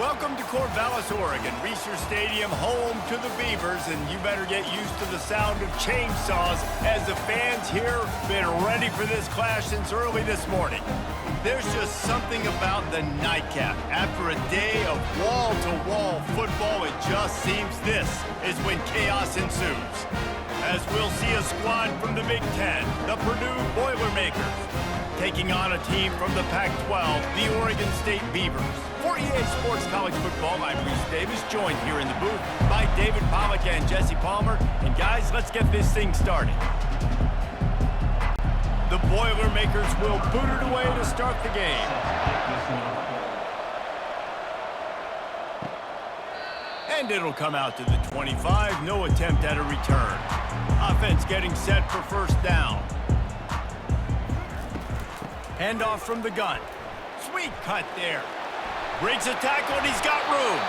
Welcome to Corvallis, Oregon, Reser Stadium, home to the Beavers, and you better get used to the sound of chainsaws as the fans here have been ready for this clash since early this morning. There's just something about the nightcap. After a day of wall-to-wall football, it just seems this is when chaos ensues. As we'll see a squad from the Big Ten, the Purdue Boilermakers, taking on a team from the Pac-12, the Oregon State Beavers. For EA Sports College Football, I'm Reese Davis, joined here in the booth by David Pollack and Jesse Palmer. And guys, let's get this thing started. The Boilermakers will boot it away to start the game. And it'll come out to the 25, no attempt at a return. Offense getting set for first down. Handoff from the gun. Sweet cut there. Breaks a tackle and he's got room.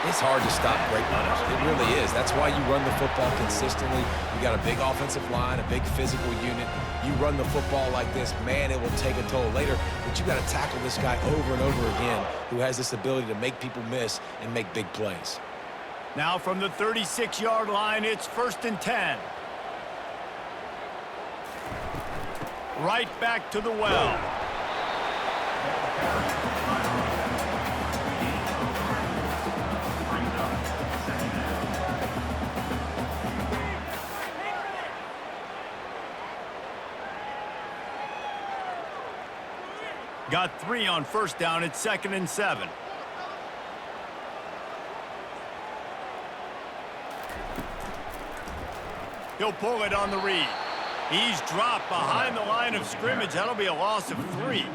It's hard to stop great runners. It really is. That's why you run the football consistently. You got a big offensive line, a big physical unit. You run the football like this, man, it will take a toll later. But you got to tackle this guy over and over again who has this ability to make people miss and make big plays. Now from the 36-yard line, it's 1st and 10. Right back to the well. Got 3 on first down. It's 2nd and 7. He'll pull it on the read. He's dropped behind the line of scrimmage. That'll be a loss of 3.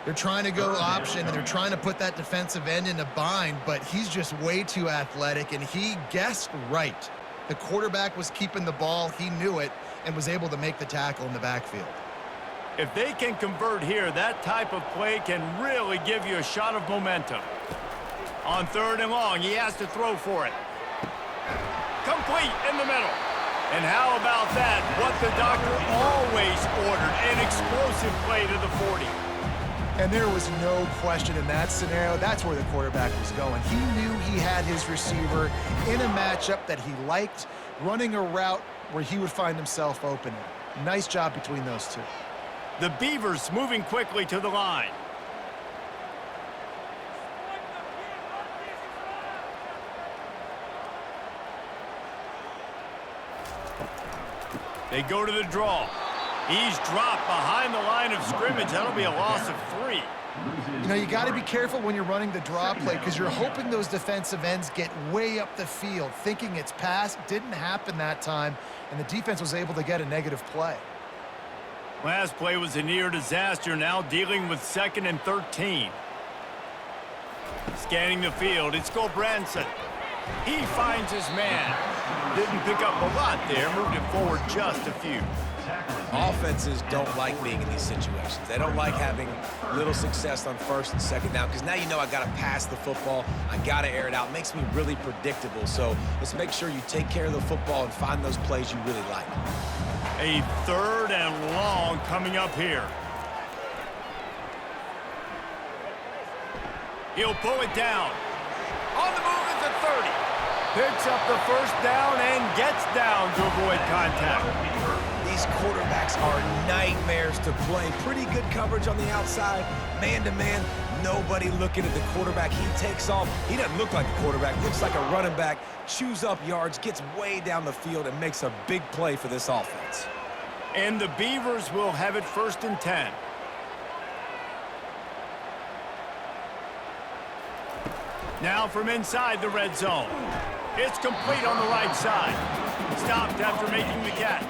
They're trying to go option, and they're trying to put that defensive end in a bind, but he's just way too athletic, and he guessed right. The quarterback was keeping the ball. He knew it and was able to make the tackle in the backfield. If they can convert here, that type of play can really give you a shot of momentum. On 3rd and long, he has to throw for it. Complete in the middle. And how about that? What the doctor always ordered, an explosive play to the 40. And there was no question in that scenario. That's where the quarterback was going. He knew he had his receiver in a matchup that he liked, running a route where he would find himself open. Nice job between those two. The Beavers moving quickly to the line. They go to the draw. He's dropped behind the line of scrimmage. That'll be a loss of 3. You know, you got to be careful when you're running the draw play because you're hoping those defensive ends get way up the field, thinking it's pass. Didn't happen that time, and the defense was able to get a negative play. Last play was a near disaster, now dealing with 2nd and 13. Scanning the field, it's Branson. He finds his man. Didn't pick up a lot there, moved it forward just a few. Offenses don't like being in these situations. They don't like having little success on 1st and 2nd down because now you know I got to pass the football. I got to air it out. It makes me really predictable. So let's make sure you take care of the football and find those plays you really like. A 3rd and long coming up here. He'll pull it down. On the move at the 30. Picks up the first down and gets down to avoid contact. These quarterbacks are nightmares to play. Pretty good coverage on the outside. Man-to-man, nobody looking at the quarterback. He takes off. He doesn't look like a quarterback. Looks like a running back. Chews up yards, gets way down the field, and makes a big play for this offense. And the Beavers will have it 1st and 10. Now from inside the red zone. It's complete on the right side. Stopped after making the catch.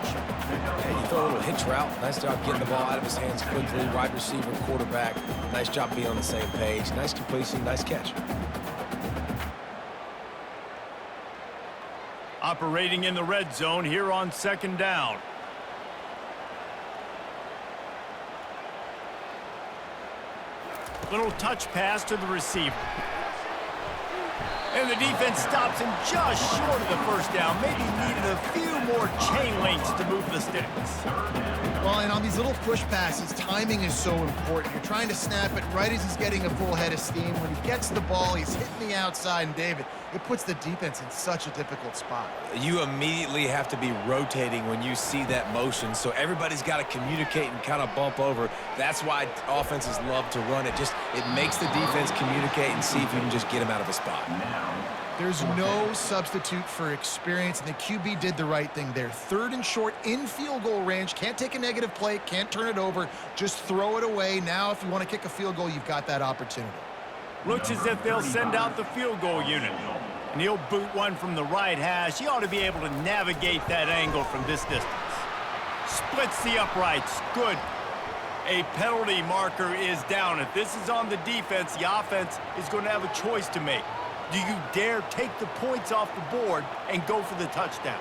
And you throw a little hitch route. Nice job getting the ball out of his hands quickly. Wide receiver, quarterback. Nice job being on the same page. Nice completion, nice catch. Operating in the red zone here on 2nd down. Little touch pass to the receiver. And the defense stops him just short of the first down. Maybe needed a few more chain links to move the sticks. Well, and on these little push passes, timing is so important. You're trying to snap it right as he's getting a full head of steam. When he gets the ball, he's hitting the outside, and David, it puts the defense in such a difficult spot. You immediately have to be rotating when you see that motion, so everybody's got to communicate and kind of bump over. That's why offenses love to run it. It makes the defense communicate and see if you can just get him out of a spot. There's no substitute for experience, and the QB did the right thing there. 3rd and short in field goal range. Can't take a negative play, can't turn it over. Just throw it away. Now, if you want to kick a field goal, you've got that opportunity. Looks as if they'll send out the field goal unit. And he'll boot one from the right hash. He ought to be able to navigate that angle from this distance. Splits the uprights. Good. A penalty marker is down. If this is on the defense, the offense is going to have a choice to make. Do you dare take the points off the board and go for the touchdown?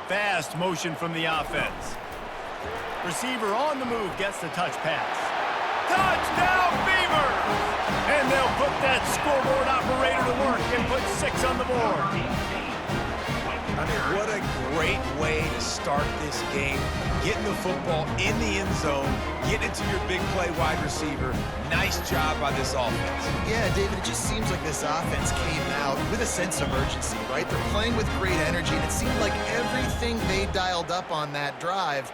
Fast motion from the offense. Receiver on the move gets the touch pass. Touchdown, Beavers! And they'll put that scoreboard operator to work and put 6 on the board. I mean, what a great way to start this game. Getting the football in the end zone, getting it to your big play wide receiver. Nice job by this offense. Yeah, David, it just seems like this offense came out with a sense of urgency, right? They're playing with great energy, and it seemed like everything they dialed up on that drive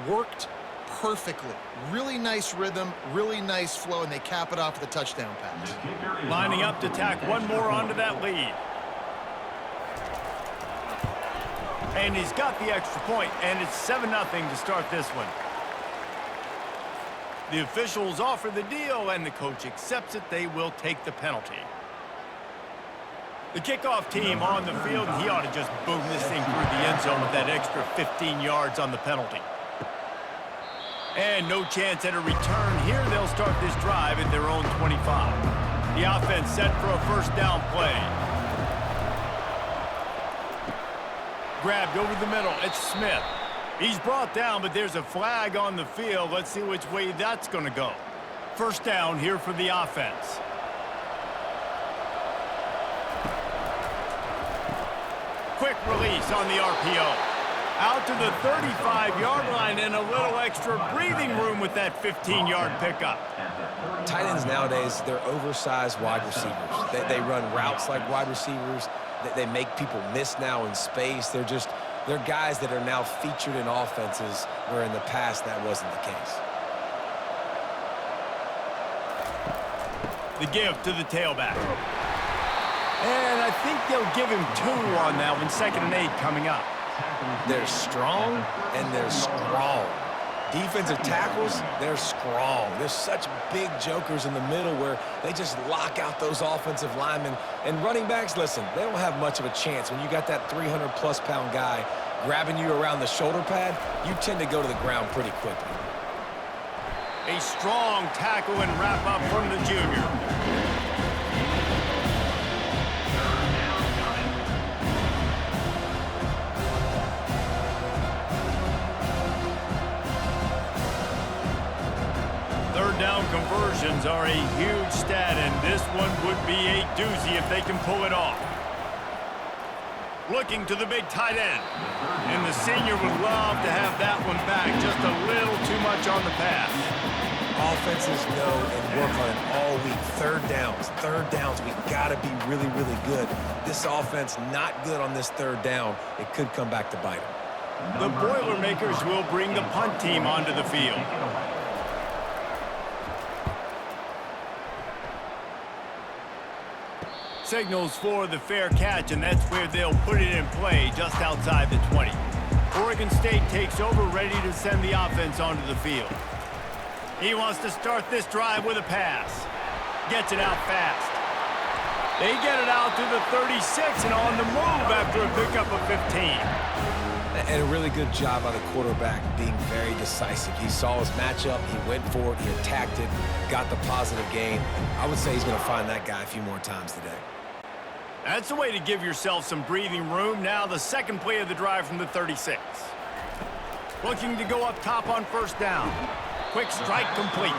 worked perfectly. Really nice rhythm, really nice flow, and they cap it off with a touchdown pass. Lining up to tack one more onto that lead. And he's got the extra point, and it's 7-0 to start this one. The officials offer the deal, and the coach accepts it. They will take the penalty. The kickoff team on the field, and he ought to just boom this thing through the end zone with that extra 15 yards on the penalty. And no chance at a return here. They'll start this drive at their own 25. The offense set for a first down play. Grabbed over the middle. It's Smith. He's brought down, but there's a flag on the field. Let's see which way that's going to go. First down here for the offense. Quick release on the RPO. Out to the 35-yard line and a little extra breathing room with that 15-yard pickup. Tight ends nowadays, they're oversized wide receivers. They run routes like wide receivers. They make people miss now in space. They're guys that are now featured in offenses where in the past that wasn't the case. The give to the tailback. And I think they'll give him 2 on that one. 2nd and 8 coming up. They're strong and they're strong. Defensive tackles, they're strong. There's such big jokers in the middle where they just lock out those offensive linemen. And running backs, listen, they don't have much of a chance. When you got that 300-plus pound guy grabbing you around the shoulder pad, you tend to go to the ground pretty quickly. A strong tackle and wrap up from the junior. Down conversions are a huge stat, and this one would be a doozy if they can pull it off. Looking to the big tight end. And the senior would love to have that one back. Just a little too much on the pass. Offenses know and work on it all week. Third downs, we got to be really, really good. This offense not good on this 3rd down. It could come back to bite them. The Boilermakers will bring the punt team onto the field. Signals for the fair catch, and that's where they'll put it in play, just outside the 20. Oregon State takes over, ready to send the offense onto the field. He wants to start this drive with a pass. Gets it out fast. They get it out to the 36 and on the move after a pickup of 15. And a really good job by the quarterback being very decisive. He saw his matchup, he went for it, he attacked it, got the positive gain. I would say he's going to find that guy a few more times today. That's a way to give yourself some breathing room. Now the second play of the drive from the 36. Looking to go up top on first down. Quick strike complete.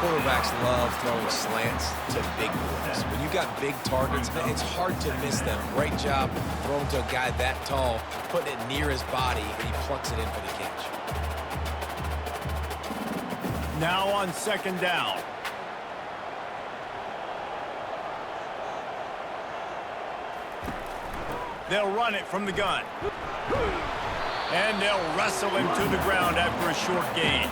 Quarterbacks love throwing slants to big boys. When you got big targets, it's hard to miss them. Great job throwing to a guy that tall, putting it near his body, and he plucks it in for the catch. Now on 2nd down. They'll run it from the gun. And they'll wrestle him to the ground after a short gain.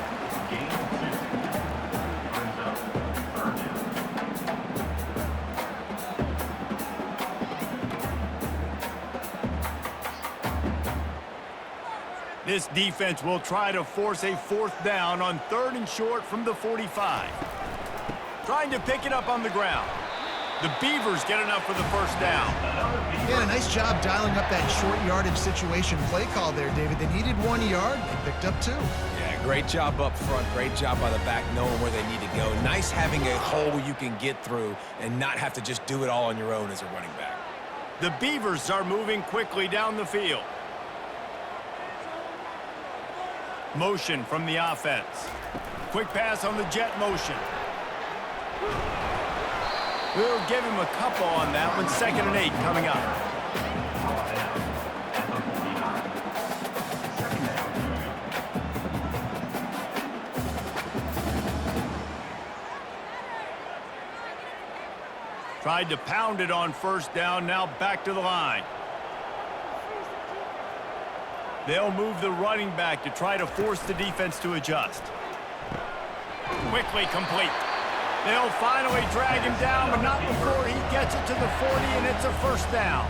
This defense will try to force a 4th down on 3rd and short from the 45. Trying to pick it up on the ground. The Beavers get enough for the 1st down. Yeah, a nice job dialing up that short yardage situation play call there, David. They needed 1 yard. They picked up 2. Yeah, great job up front. Great job by the back knowing where they need to go. Nice having a hole you can get through and not have to just do it all on your own as a running back. The Beavers are moving quickly down the field. Motion from the offense. Quick pass on the jet motion. We'll give him a couple on that one. 2nd and 8 coming up. Tried to pound it on 1st down. Now back to the line. They'll move the running back to try to force the defense to adjust. Quickly complete. They'll finally drag him down, but not before he gets it to the 40, and it's a 1st down.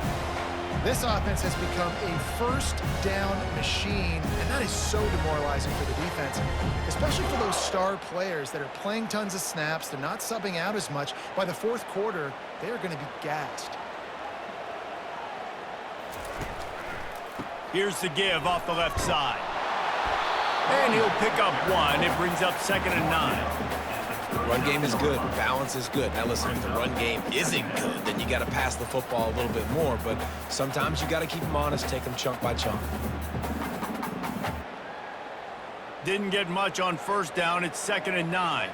This offense has become a 1st down machine, and that is so demoralizing for the defense, especially for those star players that are playing tons of snaps. They're not subbing out as much. By the 4th quarter, they are going to be gassed. Here's the give off the left side. And he'll pick up 1. It brings up 2nd and 9. Run game is good. Balance is good. Now listen, if the run game isn't good, then you got to pass the football a little bit more. But sometimes you got to keep them honest, take them chunk by chunk. Didn't get much on 1st down. It's 2nd and 9.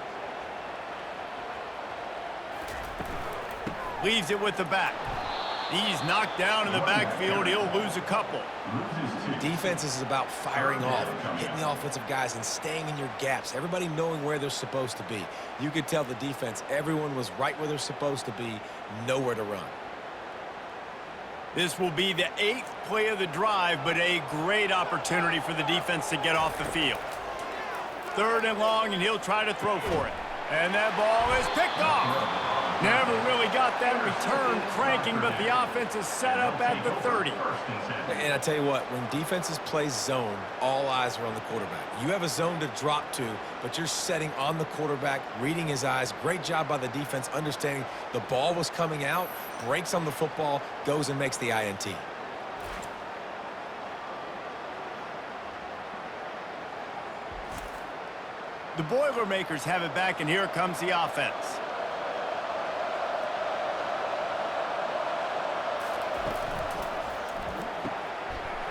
Leaves it with the back. He's knocked down in the backfield. He'll lose a couple. Defense is about firing off, hitting the offensive guys, and staying in your gaps. Everybody knowing where they're supposed to be. You could tell the defense, everyone was right where they're supposed to be, nowhere to run. This will be the 8th play of the drive, but a great opportunity for the defense to get off the field. 3rd and long, and he'll try to throw for it. And that ball is picked off. Never really got that return cranking, but the offense is set up at the 30. And I tell you what, when defenses play zone, all eyes are on the quarterback. You have a zone to drop to, but you're setting on the quarterback, reading his eyes. Great job by the defense, understanding the ball was coming out, breaks on the football, goes and makes the INT. The Boilermakers have it back, and here comes the offense.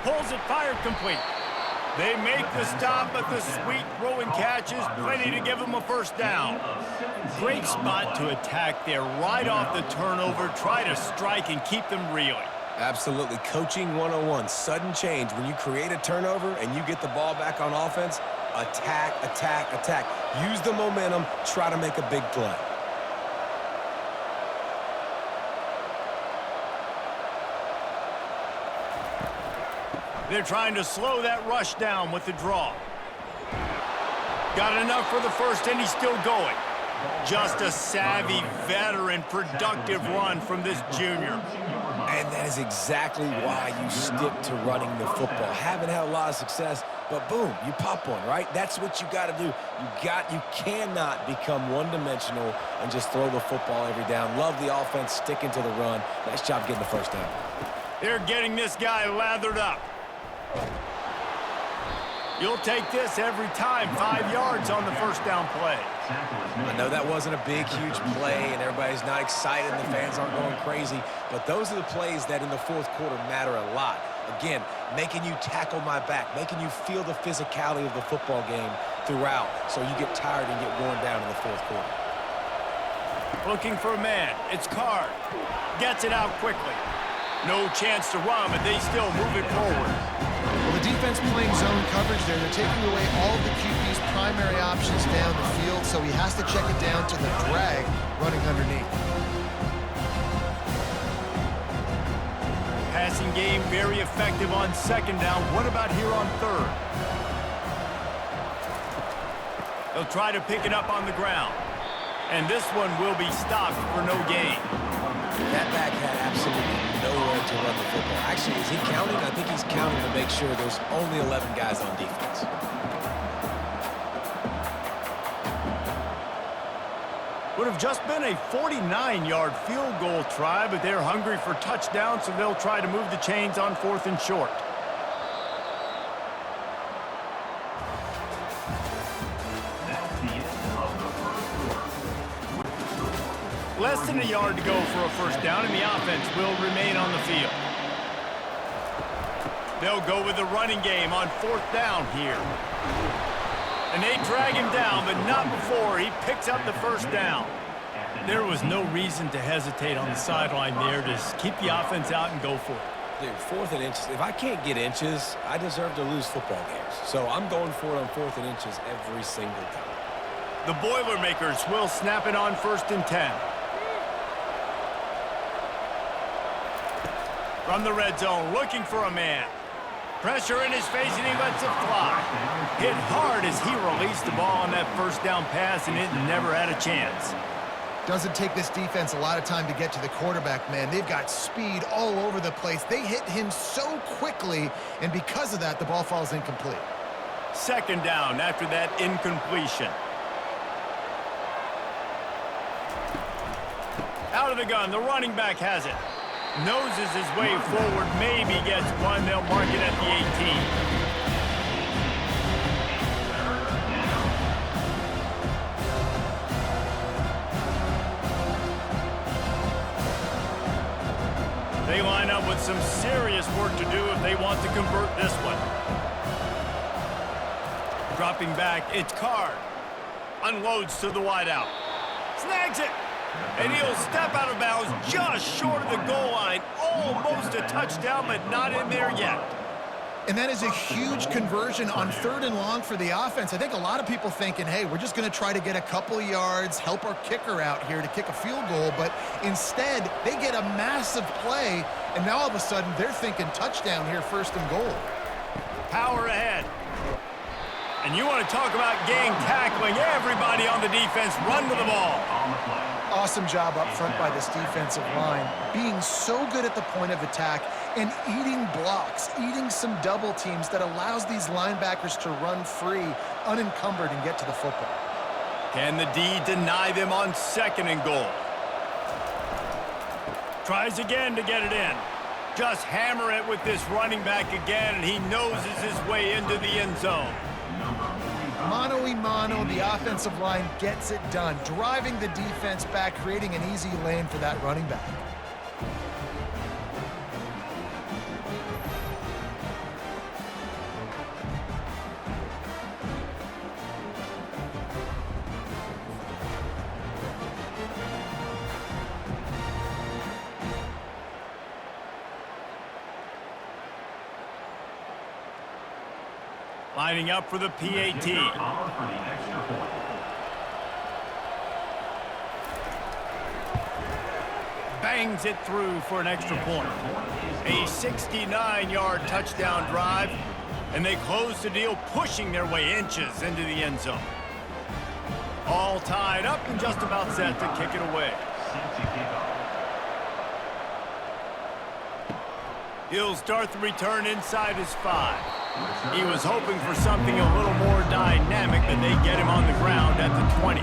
Pulls it, fired complete. They make the stop, but the sweet throw and catch is plenty to give them a 1st down. Great spot to attack there, right off the turnover. Try to strike and keep them reeling. Absolutely. Coaching 101. Sudden change. When you create a turnover and you get the ball back on offense, attack, attack, attack. Use the momentum. Try to make a big play. They're trying to slow that rush down with the draw. Got enough for the 1st, and he's still going. Just a savvy, veteran, productive run from this junior. And that is exactly why you stick to running the football. Haven't had a lot of success, but boom, you pop one, right? That's what you got to do. You cannot become one-dimensional and just throw the football every down. Love the offense, sticking to the run. Nice job getting the 1st down. They're getting this guy lathered up. You'll take this every time. 5 yards on the 1st down play. I know that wasn't a big, huge play, and everybody's not excited, and the fans aren't going crazy, but those are the plays that in the 4th quarter matter a lot. Again, making you tackle my back, making you feel the physicality of the football game. throughout, so you get tired and get worn down in the fourth quarter. Looking for a man. It's Card. Gets it out quickly. No chance to run, but they still move it forward. Well, the defense playing zone coverage there. They're taking away all the QB's primary options down the field, so he has to check it down to the drag running underneath. Passing game very effective on second down. What about here on third? They'll try to pick it up on the ground. And this one will be stopped for no gain. That back had absolutely nowhere to run the football. Actually, is he counting? I think he's counting to make sure there's only 11 guys on defense. Would have just been a 49-yard field goal try, but they're hungry for touchdown, so they'll try to move the chains on 4th and short. Less than a yard to go for a first down, and the offense will remain on the field. They'll go with the running game on 4th down here. And they drag him down, but not before he picks up the first down. There was no reason to hesitate on the sideline there. Just keep the offense out and go for it. Dude, 4th and inches. If I can't get inches, I deserve to lose football games. So I'm going for it on 4th and inches every single time. The Boilermakers will snap it on 1st and 10. From the red zone, looking for a man. Pressure in his face, and he lets it fly. Hit hard as he released the ball on that first down pass, and it never had a chance. Doesn't take this defense a lot of time to get to the quarterback, man. They've got speed all over the place. They hit him so quickly, and because of that, the ball falls incomplete. Second down after that incompletion. Out of the gun, the running back has it. Noses his way forward, maybe gets one. They'll mark it at the 18. They line up with some serious work to do if they want to convert this one. Dropping back, it's Card. Unloads to the wideout. Snags it. And he'll step out of bounds just short of the goal line. Almost a touchdown, but not in there yet. And that is a huge conversion on 3rd and long for the offense. I think a lot of people thinking, hey, we're just going to try to get a couple yards, help our kicker out here to kick a field goal. But instead, they get a massive play, and now all of a sudden they're thinking touchdown here, 1st and goal. Power ahead. And you want to talk about gang tackling. Everybody on the defense run to the ball. Awesome job up front by this defensive line, being so good at the point of attack and eating blocks, eating some double teams that allows these linebackers to run free, unencumbered, and get to the football. Can the D deny them on 2nd and goal? Tries again to get it in. Just hammer it with this running back again, and he noses his way into the end zone. Mano-a-mano, the offensive line gets it done, driving the defense back, creating an easy lane for that running back. Lining up for the PAT. Bangs it through for an extra point. A 69-yard touchdown drive, and they close the deal, pushing their way inches into the end zone. All tied up and just about set to kick it away. He'll start the return inside his 5. He was hoping for something a little more dynamic, but they get him on the ground at the 20.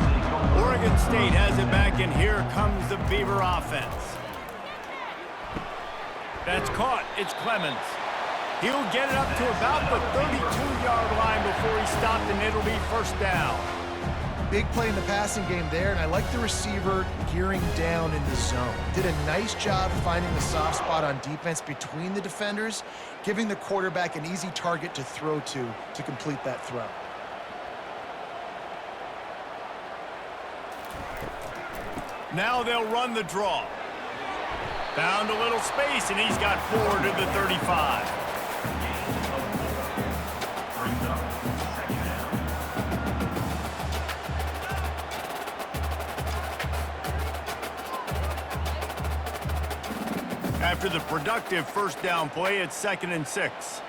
Oregon State has it back, and here comes the Beaver offense. That's caught. It's Clemens. He'll get it up to about the 32-yard line before he stopped, and it'll be 1st down. Big play in the passing game there, and I like the receiver gearing down in the zone. Did a nice job finding the soft spot on defense between the defenders, giving the quarterback an easy target to throw to complete that throw. Now they'll run the draw. Found a little space, and he's got 4 to the 35. After the productive first down play, it's 2nd and 6.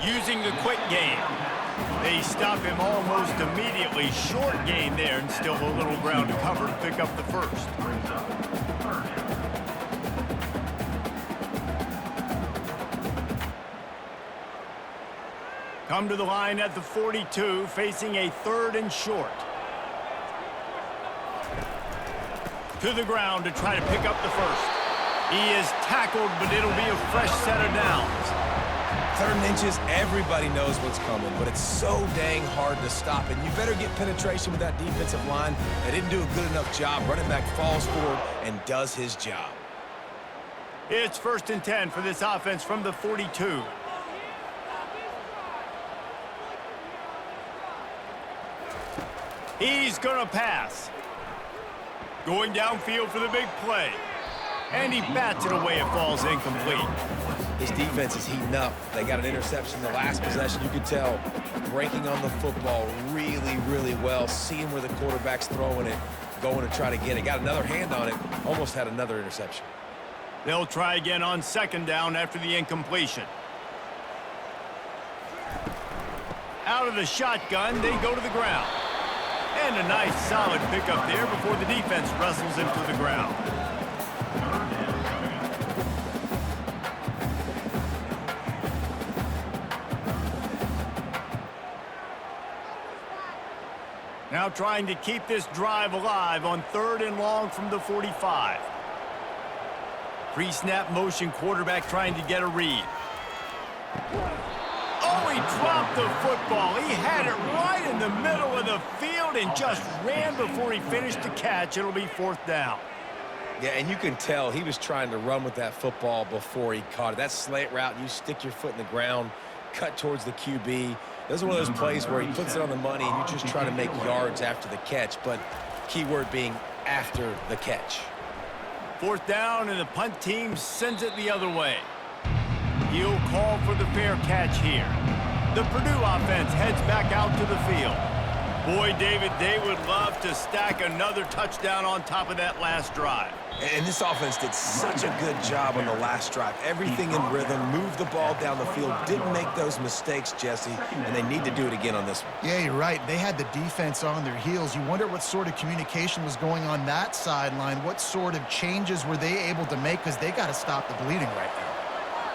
Using the quick game. They stop him almost immediately. Short gain there, and still a little ground to cover to pick up the first. Come to the line at the 42, facing a 3rd and short. To the ground to try to pick up the first. He is tackled, but it'll be a fresh set of downs. 3rd and inches, everybody knows what's coming, but it's so dang hard to stop. And you better get penetration with that defensive line. They didn't do a good enough job. Running back falls forward and does his job. It's 1st and 10 for this offense from the 42. He's going to pass. Going downfield for the big play. And he bats it away. It falls incomplete. His defense is heating up. They got an interception the last possession. You could tell breaking on the football really, really well, seeing where the quarterback's throwing it, going to try to get it. Got another hand on it, almost had another interception. They'll try again on 2nd down after the incompletion. Out of the shotgun, they go to the ground. And a nice solid pickup there before the defense wrestles him to the ground. Now trying to keep this drive alive on 3rd and long from the 45. Pre-snap motion quarterback trying to get a read. Oh, he dropped the football. He had it right in the middle of the field and just ran before he finished the catch. It'll be 4th down. Yeah, and you can tell he was trying to run with that football before he caught it. That slant route, you stick your foot in the ground, cut towards the QB. Those are one of those plays where he puts it on the money and you just try to make yards after the catch, but key word being after the catch. 4th down, and the punt team sends it the other way. He'll call for the fair catch here. The Purdue offense heads back out to the field. Boy, David, they would love to stack another touchdown on top of that last drive. And this offense did such a good job on the last drive. Everything in rhythm, moved the ball down the field, didn't make those mistakes, Jesse, and they need to do it again on this one. Yeah, you're right. They had the defense on their heels. You wonder what sort of communication was going on that sideline. What sort of changes were they able to make, because they got to stop the bleeding right now.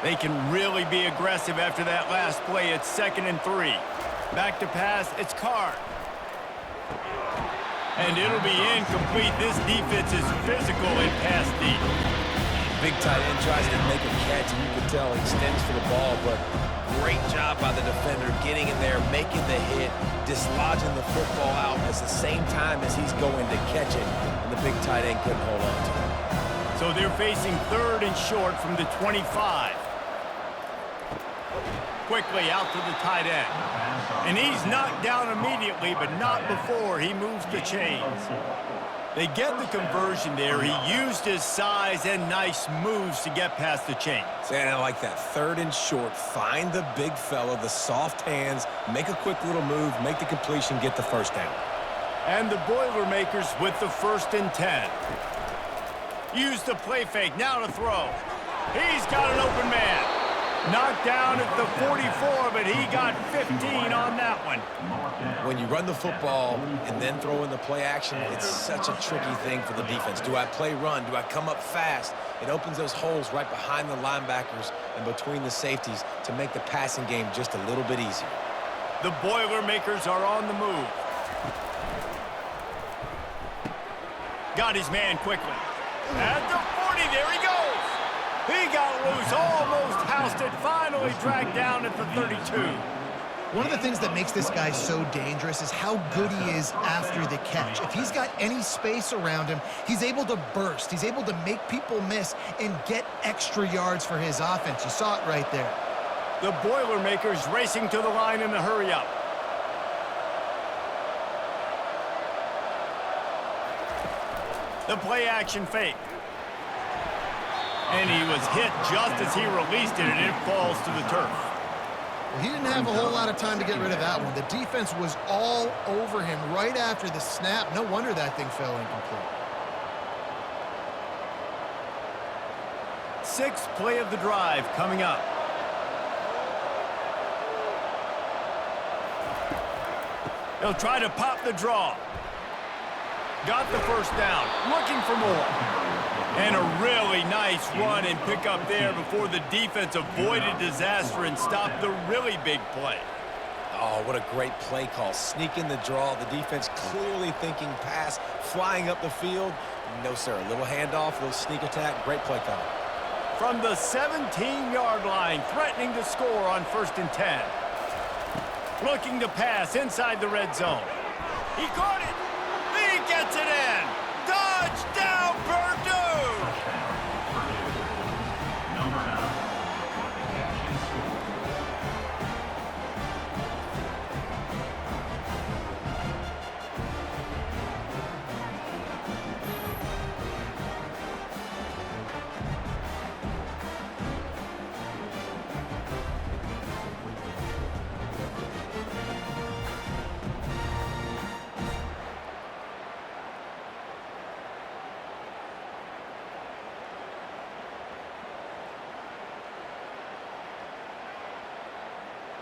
They can really be aggressive after that last play. It's 2nd and 3. Back to pass. It's Carr. And it'll be incomplete. This defense is physical and pass deep. Big tight end tries to make a catch, and you can tell he extends for the ball, but great job by the defender getting in there, making the hit, dislodging the football out at the same time as he's going to catch it, and the big tight end couldn't hold on to it. So they're facing 3rd and short from the 25. Quickly out to the tight end. And he's knocked down immediately, but not before he moves the chains. They get the conversion there. He used his size and nice moves to get past the chains. And I like that. 3rd and short. Find the big fella, the soft hands, make a quick little move, make the completion, get the first down. And the Boilermakers with the 1st and 10. Use the play fake, now to throw. He's got an open man. Knocked down at the 44, but he got 15 on that one. When you run the football and then throw in the play action, it's such a tricky thing for the defense. Do I play run? Do I come up fast? It opens those holes right behind the linebackers and between the safeties to make the passing game just a little bit easier. The Boilermakers are on the move. Got his man quickly. At the 40, there he goes. He got loose, almost housed it, finally dragged down at the 32. One of the things that makes this guy so dangerous is how good he is after the catch. If he's got any space around him, he's able to burst. He's able to make people miss and get extra yards for his offense. You saw it right there. The Boilermakers racing to the line in the hurry-up. The play action fake. And he was hit just as he released it, and it falls to the turf. Well, he didn't have a whole lot of time to get rid of that one. The defense was all over him right after the snap. No wonder that thing fell incomplete. Sixth play of the drive coming up. He'll try to pop the draw. Got the first down. Looking for more. And a really nice run and pick up there before the defense avoided disaster and stopped the really big play. Oh, what a great play call. Sneaking the draw. The defense clearly thinking pass, flying up the field. No, sir. A little handoff, a little sneak attack. Great play call. From the 17-yard line, threatening to score on 1st and 10. Looking to pass inside the red zone. He caught it. He gets it in. Touchdown, Purdue!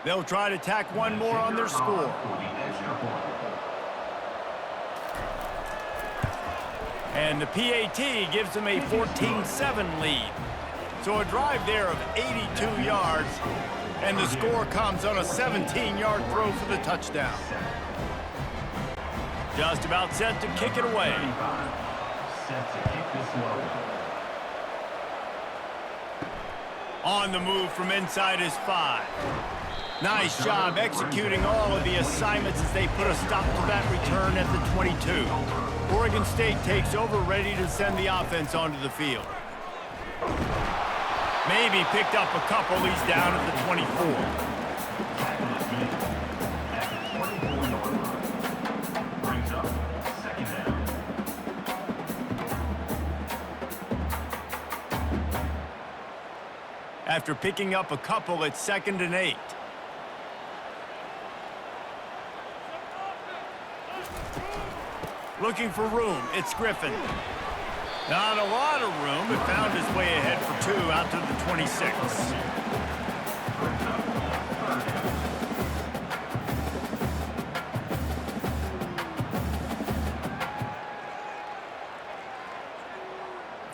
They'll try to tack one more on their score. And the PAT gives them a 14-7 lead. So a drive there of 82 yards, and the score comes on a 17-yard throw for the touchdown. Just about set to kick it away. On the move from inside his 5. Nice job executing all of the assignments as they put a stop to that return at the 22. Oregon State takes over, ready to send the offense onto the field. Maybe picked up a couple. He's down at the 24. After picking up a couple, it's 2nd and 8. Looking for room, it's Griffin. Not a lot of room, but found his way ahead for 2 out to the 26.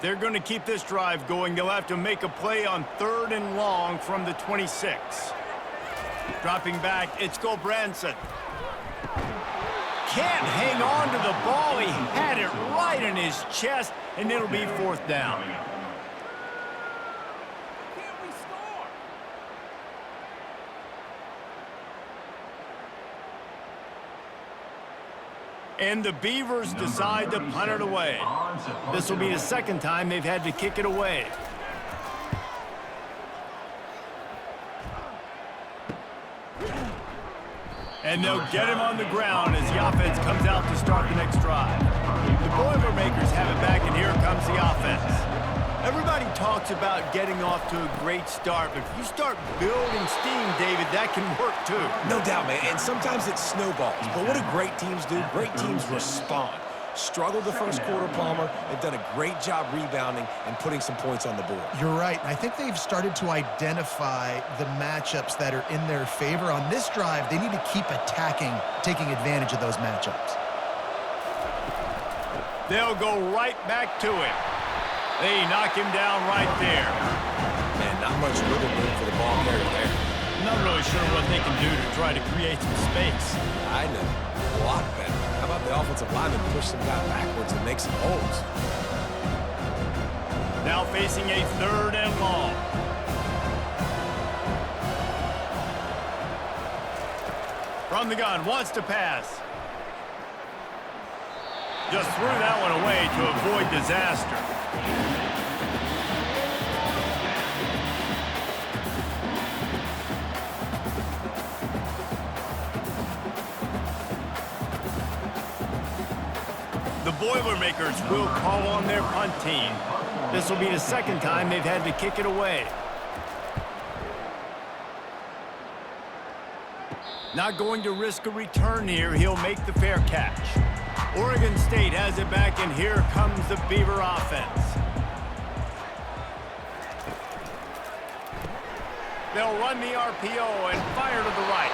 They're going to keep this drive going. They'll have to make a play on 3rd and long from the 26. Dropping back, it's Gulbranson. Can't hang on to the ball. He had it right in his chest, and it'll be 4th down. And the Beavers decide to punt it away. This will be the 2nd time they've had to kick it away. And they'll get him on the ground as the offense comes out to start the next drive. The Boilermakers have it back, and here comes the offense. Everybody talks about getting off to a great start, but if you start building steam, David, that can work too. No doubt, man, and sometimes it snowballs. But what do great teams do? Great teams respond. Struggled the first quarter, Palmer. They've done a great job rebounding and putting some points on the board. You're right. I think they've started to identify the matchups that are in their favor. On this drive, they need to keep attacking, taking advantage of those matchups. They'll go right back to it. They knock him down right there. Man, not much wiggle room for the ball carrier there. Not really sure what they can do to try to create some space. I know. A lot better. How about the offensive lineman push some guy backwards and make some holes? Now facing a 3rd and long. From the gun, wants to pass. Just threw that one away to avoid disaster. The Boilermakers will call on their punt team. This will be the second time they've had to kick it away. Not going to risk a return here. He'll make the fair catch. Oregon State has it back, and here comes the Beaver offense. They'll run the RPO and fire to the right.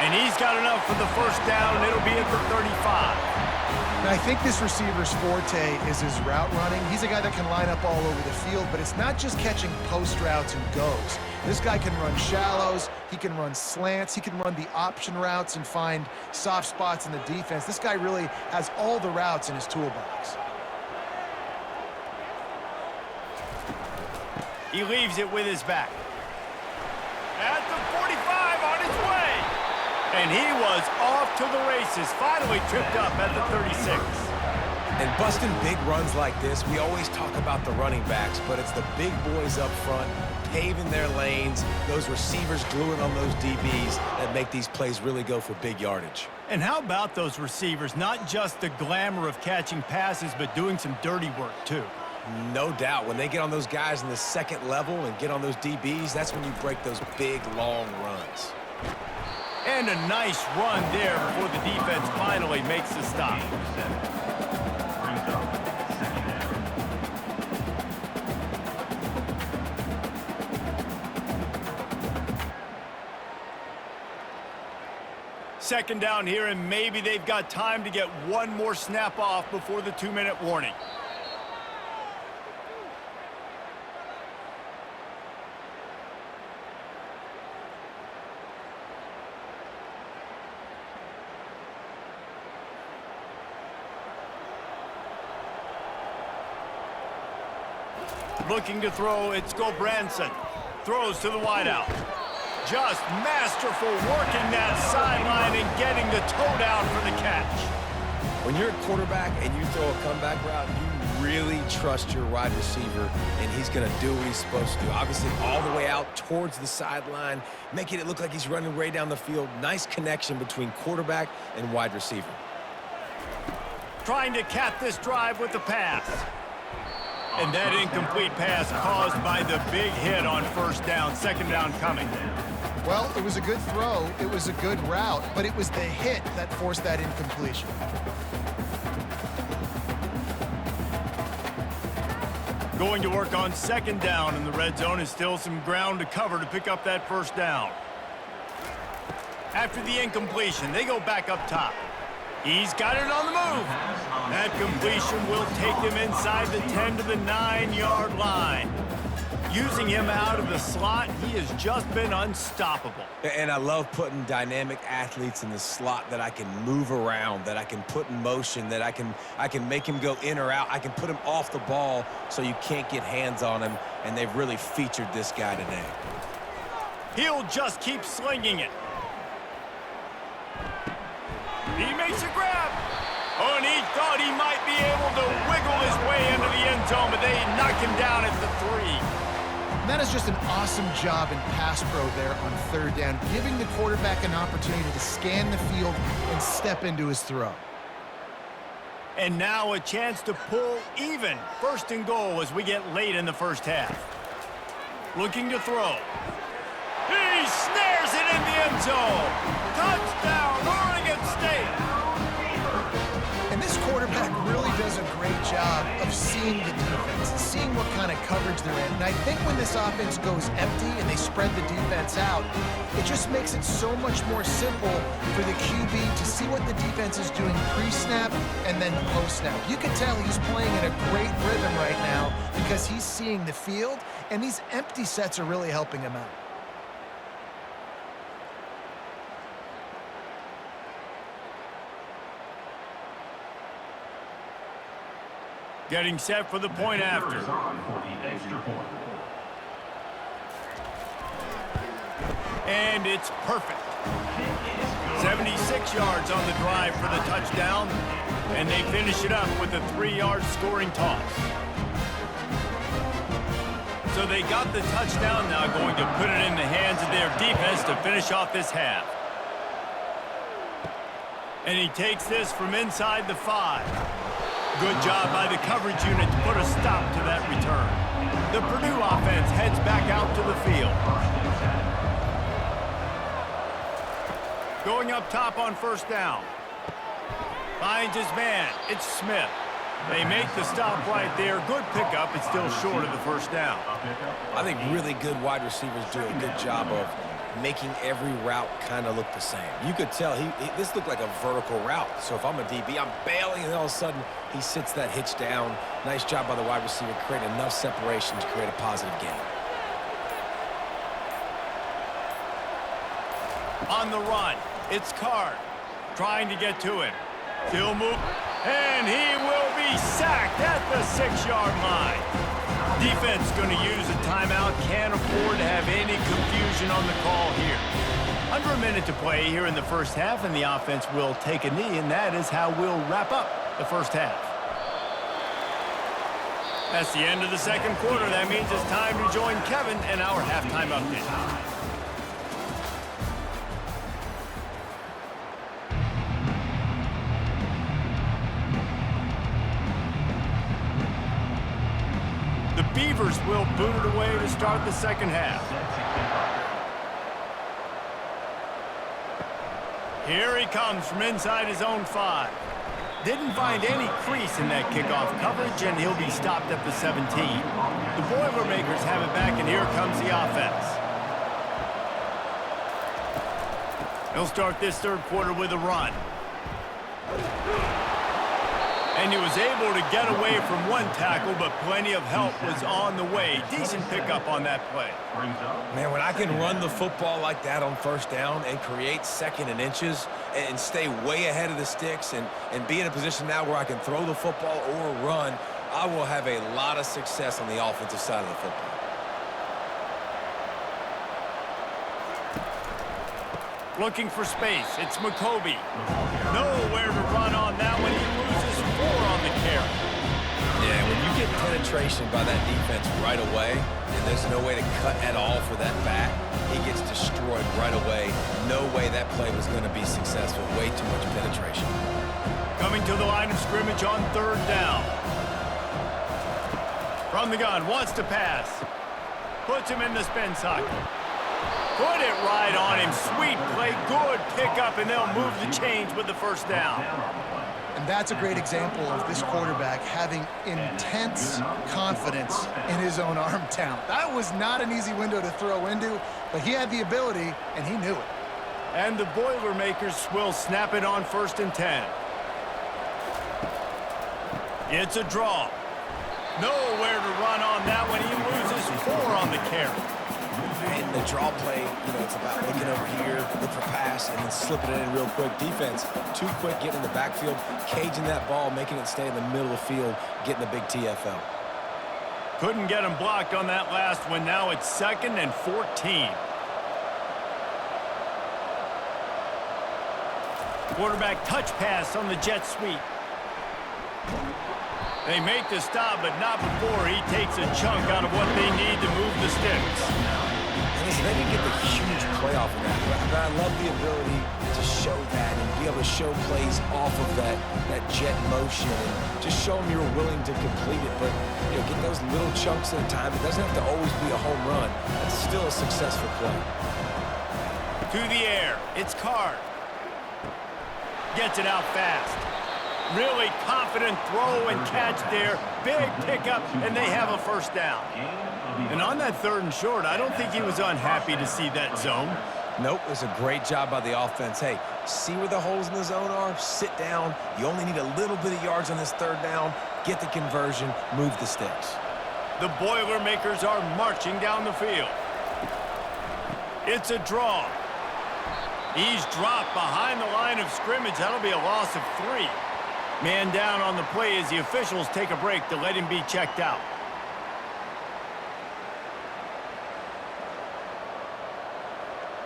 And he's got enough for the first down. It'll be at the 35. Now, I think this receiver's forte is his route running. He's a guy that can line up all over the field, but it's not just catching post routes and goes. This guy can run shallows, he can run slants, he can run the option routes and find soft spots in the defense. This guy really has all the routes in his toolbox. He leaves it with his back. At the 45, on his way. And he was off to the races, finally tripped up at the 36. And busting big runs like this, we always talk about the running backs, but it's the big boys up front, paving their lanes, those receivers gluing on those DBs that make these plays really go for big yardage. And how about those receivers? Not just the glamour of catching passes, but doing some dirty work, too. No doubt. When they get on those guys in the second level and get on those DBs, that's when you break those big, long runs. And a nice run there before the defense finally makes the stop. Second down here, and maybe they've got time to get one more snap off before the 2-minute warning. Looking to throw, it's Branson. Throws to the wideout. Just masterful working that sideline and getting the toe down for the catch. When you're a quarterback and you throw a comeback route, you really trust your wide receiver, and he's going to do what he's supposed to do. Obviously, all the way out towards the sideline, making it look like he's running way down the field. Nice connection between quarterback and wide receiver. Trying to cap this drive with the pass. And that incomplete pass caused by the big hit on first down. Second down coming. Well, it was a good throw, it was a good route, but it was the hit that forced that incompletion. Going to work on second down in the red zone, is still some ground to cover to pick up that first down. After the incompletion, they go back up top. He's got it on the move. That completion will take him inside the 10 to the 9-yard line. Using him out of the slot, he has just been unstoppable. And I love putting dynamic athletes in the slot that I can move around, that I can put in motion, that I can make him go in or out. I can put him off the ball so you can't get hands on him, and they've really featured this guy today. He'll just keep slinging it. He makes a grab. Oh, and he thought he might be able to wiggle his way into the end zone, but they knock him down at the 3. That is just an awesome job in pass pro there on third down, giving the quarterback an opportunity to scan the field and step into his throw. And now a chance to pull even. First and goal as we get late in the first half. Looking to throw. He snares it in the end zone. Touchdown, Oregon State. And this quarterback really does a great job of seeing the defense, seeing what kind of coverage they're in. And I think when this offense goes empty and they spread the defense out, it just makes it so much more simple for the QB to see what the defense is doing pre-snap and then post-snap. You can tell he's playing in a great rhythm right now because he's seeing the field, and these empty sets are really helping him out. Getting set for the point after. And it's perfect. 76 yards on the drive for the touchdown, and they finish it up with a 3-yard scoring toss. So they got the touchdown, now going to put it in the hands of their defense to finish off this half. And he takes this from inside the 5. Good job by the coverage unit to put a stop to that return. The Purdue offense heads back out to the field. Going up top on first down. Finds his man. It's Smith. They make the stop right there. Good pickup. It's still short of the first down. I think really good wide receivers do a good job of making every route kind of look the same. You could tell this looked like a vertical route. So if I'm a DB, I'm bailing, and all of a sudden he sits that hitch down. Nice job by the wide receiver, creating enough separation to create a positive gain. On the run, it's Card trying to get to him. Still move, and he will be sacked at the 6-yard line. Defense going to use a timeout. Can't afford to have any confusion on the call here. Under a minute to play here in the first half, and the offense will take a knee, and that is how we'll wrap up the first half. That's the end of the second quarter. That means it's time to join Kevin in our halftime update. The Beavers will boot it away to start the second half. Here he comes from inside his own 5. Didn't find any crease in that kickoff coverage, and he'll be stopped at the 17. The Boilermakers have it back, and here comes the offense. He'll start this third quarter with a run. And he was able to get away from one tackle, but plenty of help was on the way. Decent pickup on that play. Man, when I can run the football like that on first down and create second and inches and stay way ahead of the sticks and be in a position now where I can throw the football or run, I will have a lot of success on the offensive side of the football. Looking for space. It's McCoby. Nowhere to run on that one. He loses 4 on the carry. Yeah, when you get penetration by that defense right away, and there's no way to cut at all for that back, he gets destroyed right away. No way that play was going to be successful. Way too much penetration. Coming to the line of scrimmage on third down. From the gun, wants to pass. Puts him in the spin cycle. Put it right on him. Sweet play, good pickup, and they'll move the chains with the first down. And that's a great example of this quarterback having intense confidence in his own arm talent. That was not an easy window to throw into, but he had the ability, and he knew it. And the Boilermakers will snap it on 1st and 10. It's a draw. Nowhere to run on that one. He loses 4 on the carry. And the draw play, it's about looking over here, look for pass, and then slipping it in real quick. Defense, too quick getting in the backfield, caging that ball, making it stay in the middle of the field, getting the big TFL. Couldn't get him blocked on that last one. Now it's 2nd and 14. Quarterback touch pass on the jet sweep. They make the stop, but not before he takes a chunk out of what they need to move the sticks. And listen, they didn't get the huge play off of that, but I love the ability to show that and be able to show plays off of that jet motion and just show them you're willing to complete it. But get those little chunks at a time. It doesn't have to always be a home run. It's still a successful play. To the air, it's Card. Gets it out fast. Really confident throw and catch there. Big pickup, and they have a first down. And on that 3rd and short, I don't think he was unhappy to see that zone. Nope, it was a great job by the offense. Hey, see where the holes in the zone are? Sit down. You only need a little bit of yards on this 3rd down. Get the conversion, move the sticks. The Boilermakers are marching down the field. It's a draw. He's dropped behind the line of scrimmage. That'll be a loss of 3. Man down on the play as the officials take a break to let him be checked out.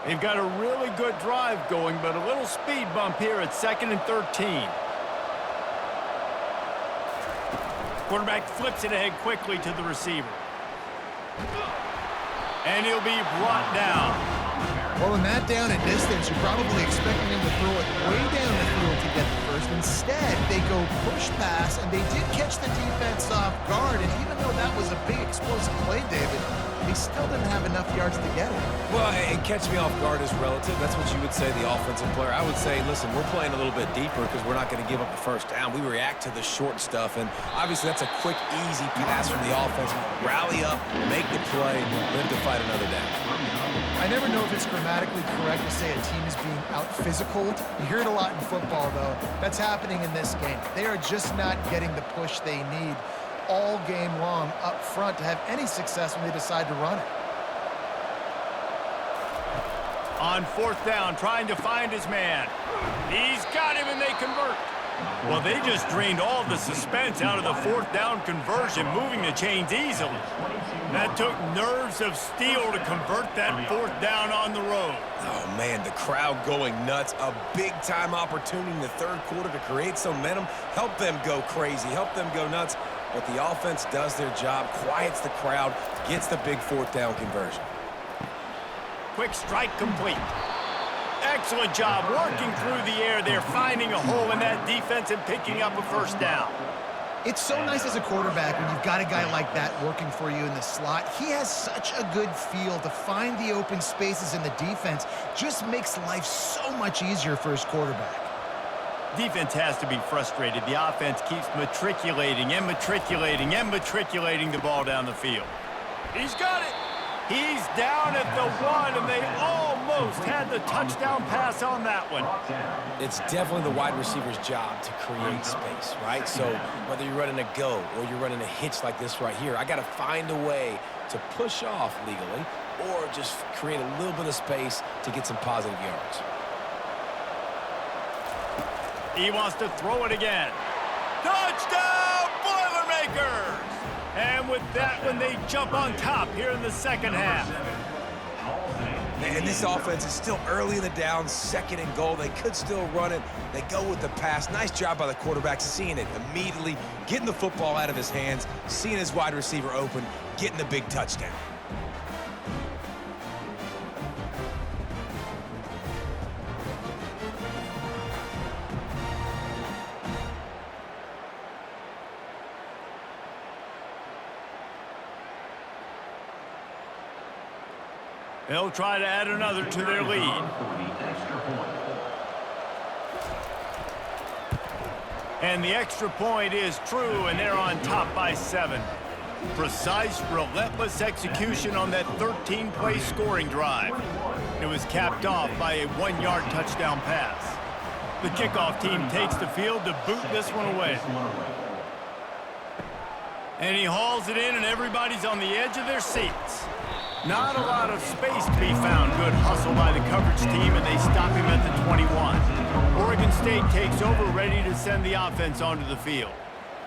They've got a really good drive going, but a little speed bump here at 2nd and 13. Quarterback flips it ahead quickly to the receiver. And he'll be brought down. Well, in that down and distance, you're probably expecting him to throw it way down the field to get the first. Instead, they go push pass, and they did catch the defense off guard. And even though that was a big explosive play, David, he still didn't have enough yards to get it. Well, and catch me off guard is relative. That's what you would say, the offensive player. I would say, listen, we're playing a little bit deeper because we're not going to give up the first down. We react to the short stuff, and obviously that's a quick, easy pass from the offense. Rally up, make the play, live to fight another down. I never know if it's grammatically correct to say a team is being out-physicaled. You hear it a lot in football, though. That's happening in this game. They are just not getting the push they need all game long up front to have any success when they decide to run it. On fourth down, trying to find his man. He's got him, and they convert. Well, they just drained all the suspense out of the fourth down conversion, moving the chains easily. That took nerves of steel to convert that fourth down on the road. Oh, man, the crowd going nuts. A big-time opportunity in the third quarter to create some momentum, help them go crazy, help them go nuts. But the offense does their job, quiets the crowd, gets the big fourth down conversion. Quick strike complete. Excellent job working through the air there, finding a hole in that defense and picking up a first down. It's so nice as a quarterback when you've got a guy like that working for you in the slot. He has such a good feel to find the open spaces in the defense. Just makes life so much easier for his quarterback. Defense has to be frustrated. The offense keeps matriculating and matriculating and matriculating the ball down the field. He's got it. He's down at the 1, and they almost had the touchdown pass on that one. It's definitely the wide receiver's job to create space, right? So whether you're running a go or you're running a hitch like this right here, I got to find a way to push off legally or just create a little bit of space to get some positive yards. He wants to throw it again. Touchdown, Boilermakers! And with that one, they jump on top here in the second half. And this offense is still early in the down, second and goal. They could still run it. They go with the pass. Nice job by the quarterback, seeing it immediately, getting the football out of his hands, seeing his wide receiver open, getting the big touchdown. They'll try to add another to their lead. And the extra point is true, and they're on top by 7. Precise, relentless execution on that 13-play scoring drive. It was capped off by a 1-yard touchdown pass. The kickoff team takes the field to boot this one away. And he hauls it in, and everybody's on the edge of their seats. Not a lot of space to be found. Good hustle by the coverage team, and they stop him at the 21. Oregon State takes over, ready to send the offense onto the field.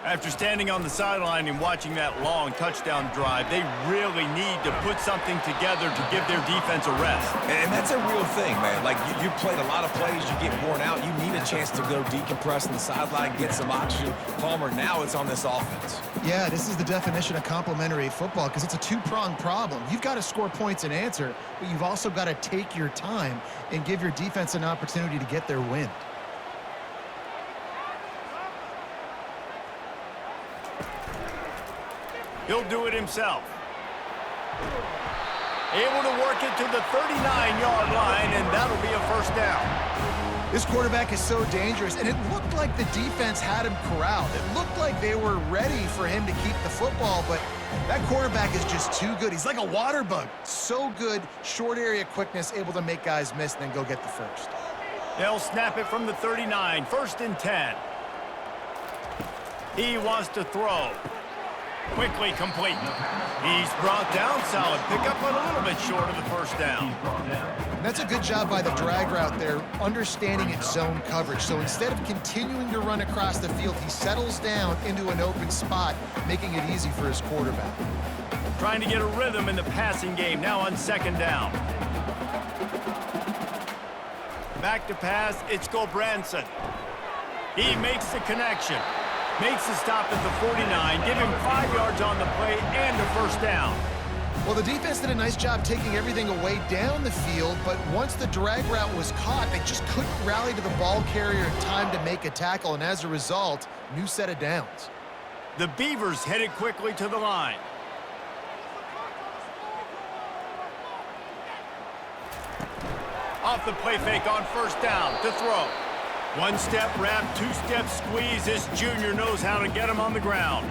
After standing on the sideline and watching that long touchdown drive, they really need to put something together to give their defense a rest. And that's a real thing, man. Like, you played a lot of plays, you get worn out, you need a chance to go decompress on the sideline, get some oxygen. Palmer, now it's on this offense. Yeah, this is the definition of complementary football because it's a two-pronged problem. You've got to score points and answer, but you've also got to take your time and give your defense an opportunity to get their wind. He'll do it himself. Able to work it to the 39-yard line, and that'll be a first down. This quarterback is so dangerous, and it looked like the defense had him corralled. It looked like they were ready for him to keep the football, but that quarterback is just too good. He's like a water bug. So good, short area quickness, able to make guys miss and then go get the first. They'll snap it from the 39, 1st and 10. He wants to throw. Quickly complete. He's brought down, solid pickup, but a little bit short of the first down. And that's a good job by the drag route there, understanding its zone coverage. So instead of continuing to run across the field, he settles down into an open spot, making it easy for his quarterback. Trying to get a rhythm in the passing game, now on 2nd down. Back to pass, it's Gulbranson. He makes the connection. Makes the stop at the 49, give him 5 yards on the play and a first down. Well, the defense did a nice job taking everything away down the field, but once the drag route was caught, they just couldn't rally to the ball carrier in time to make a tackle, and as a result, new set of downs. The Beavers headed quickly to the line. Off the play fake on first down to throw. One-step wrap, two-step squeeze. This junior knows how to get him on the ground.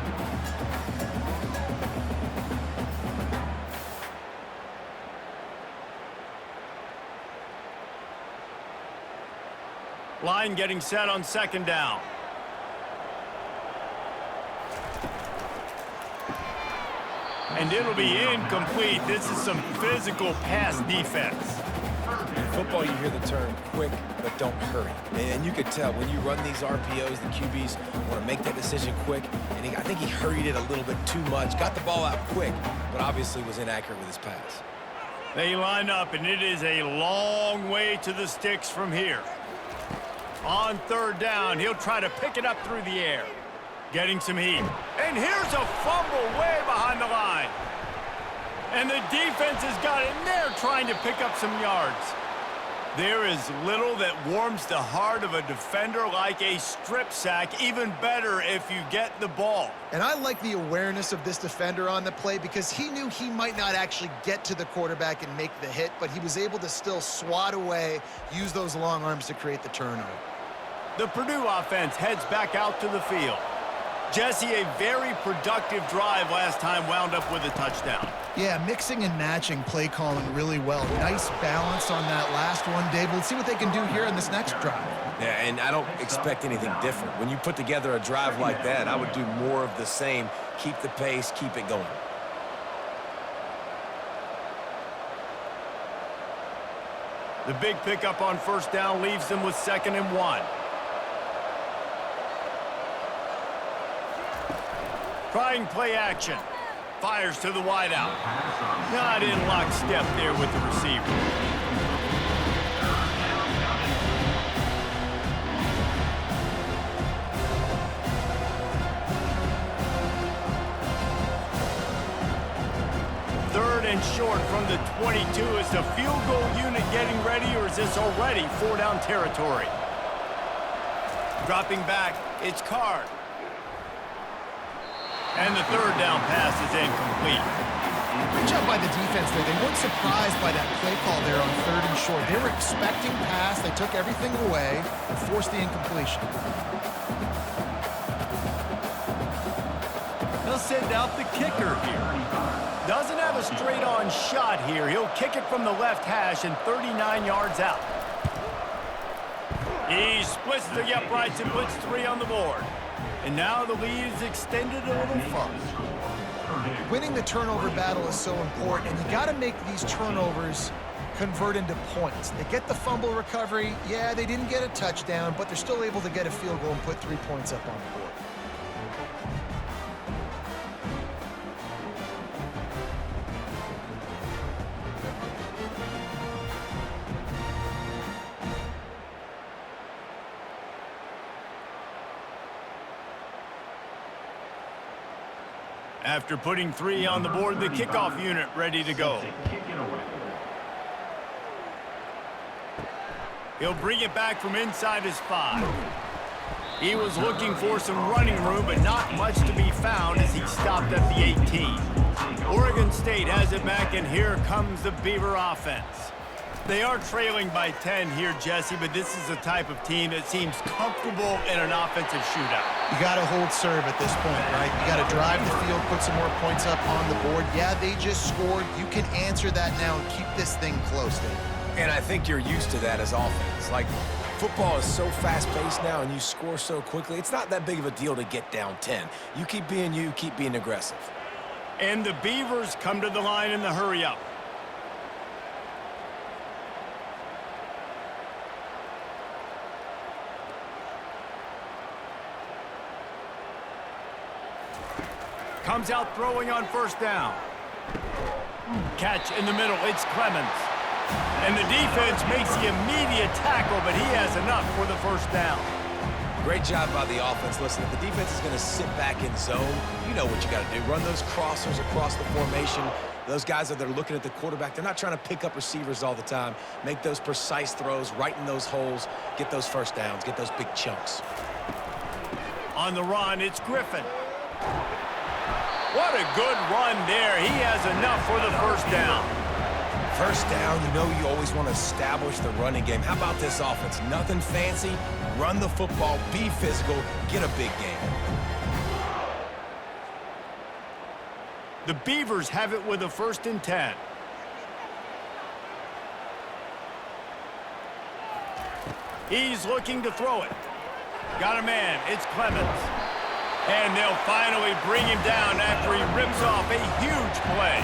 Line getting set on second down. And it'll be incomplete. This is some physical pass defense. In football, you hear the term quick, but don't hurry. And you could tell when you run these RPOs, the QBs want to make that decision quick. And I think he hurried it a little bit too much. Got the ball out quick, but obviously was inaccurate with his pass. They line up, and it is a long way to the sticks from here. On third down, he'll try to pick it up through the air. Getting some heat. And here's a fumble way behind the line. And the defense has got in there trying to pick up some yards. There is little that warms the heart of a defender like a strip sack. Even better if you get the ball. And I like the awareness of this defender on the play because he knew he might not actually get to the quarterback and make the hit, but he was able to still swat away, use those long arms to create the turnover. The Purdue offense heads back out to the field. Jesse, a very productive drive last time, wound up with a touchdown. Yeah, mixing and matching play calling really well. Nice balance on that last one, Dave. Let's see what they can do here in this next drive. Yeah, and I don't expect anything different. When you put together a drive like that, I would do more of the same. Keep the pace, keep it going. The big pickup on first down leaves them with 2nd and 1. Trying play action. Fires to the wideout. Not in lockstep there with the receiver. Third and short from the 22. Is the field goal unit getting ready, or is this already 4-down territory? Dropping back, it's Card. And the third down pass is incomplete. Good job by the defense there. They weren't surprised by that play call there on 3rd and short. They were expecting pass. They took everything away and forced the incompletion. They'll send out the kicker here. Doesn't have a straight-on shot here. He'll kick it from the left hash and 39 yards out. He splits the uprights and puts 3 on the board. And now the lead is extended a little further. Winning the turnover battle is so important, and you got to make these turnovers convert into points. They get the fumble recovery. Yeah, they didn't get a touchdown, but they're still able to get a field goal and put 3 points up on the board. After putting 3 on the board, the kickoff unit ready to go. He'll bring it back from inside his 5. He was looking for some running room, but not much to be found as he stopped at the 18. Oregon State has it back, and here comes the Beaver offense. They are trailing by 10 here, Jesse, but this is the type of team that seems comfortable in an offensive shootout. You got to hold serve at this point, right? You got to drive the field, put some more points up on the board. Yeah, they just scored. You can answer that now and keep this thing close, Dave. And I think you're used to that as offense. Like, football is so fast-paced now and you score so quickly, it's not that big of a deal to get down 10. You keep being you, keep being aggressive. And the Beavers come to the line in the hurry-up. Comes out throwing on first down. Catch in the middle, it's Clemens. And the defense makes the immediate tackle, but he has enough for the first down. Great job by the offense. Listen, if the defense is going to sit back in zone, you know what you got to do. Run those crossers across the formation. Those guys that are looking at the quarterback, they're not trying to pick up receivers all the time. Make those precise throws, right in those holes, get those first downs, get those big chunks. On the run, it's Griffin. What a good run there. He has enough for the first down. First down, you know you always want to establish the running game. How about this offense? Nothing fancy. Run the football, be physical, get a big game. The Beavers have it with a 1st and 10. He's looking to throw it. Got a man. It's Clemens. And they'll finally bring him down after he rips off a huge play.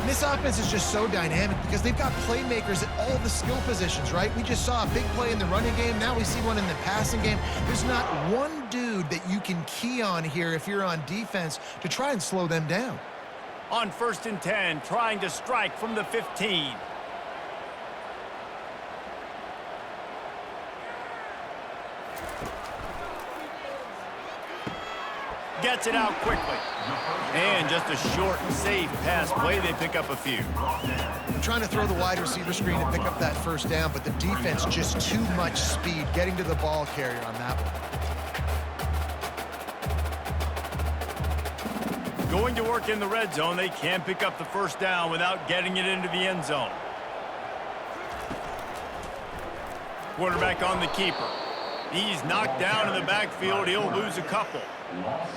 And this offense is just so dynamic because they've got playmakers at all the skill positions, right? We just saw a big play in the running game. Now we see one in the passing game. There's not one dude that you can key on here if you're on defense to try and slow them down. On 1st and 10, trying to strike from the 15. Gets it out quickly. And just a short and safe pass play. They pick up a few. Trying to throw the wide receiver screen and pick up that first down, but the defense just too much speed getting to the ball carrier on that one. Going to work in the red zone, they can't pick up the first down without getting it into the end zone. Quarterback on the keeper. He's knocked down in the backfield. He'll lose a couple.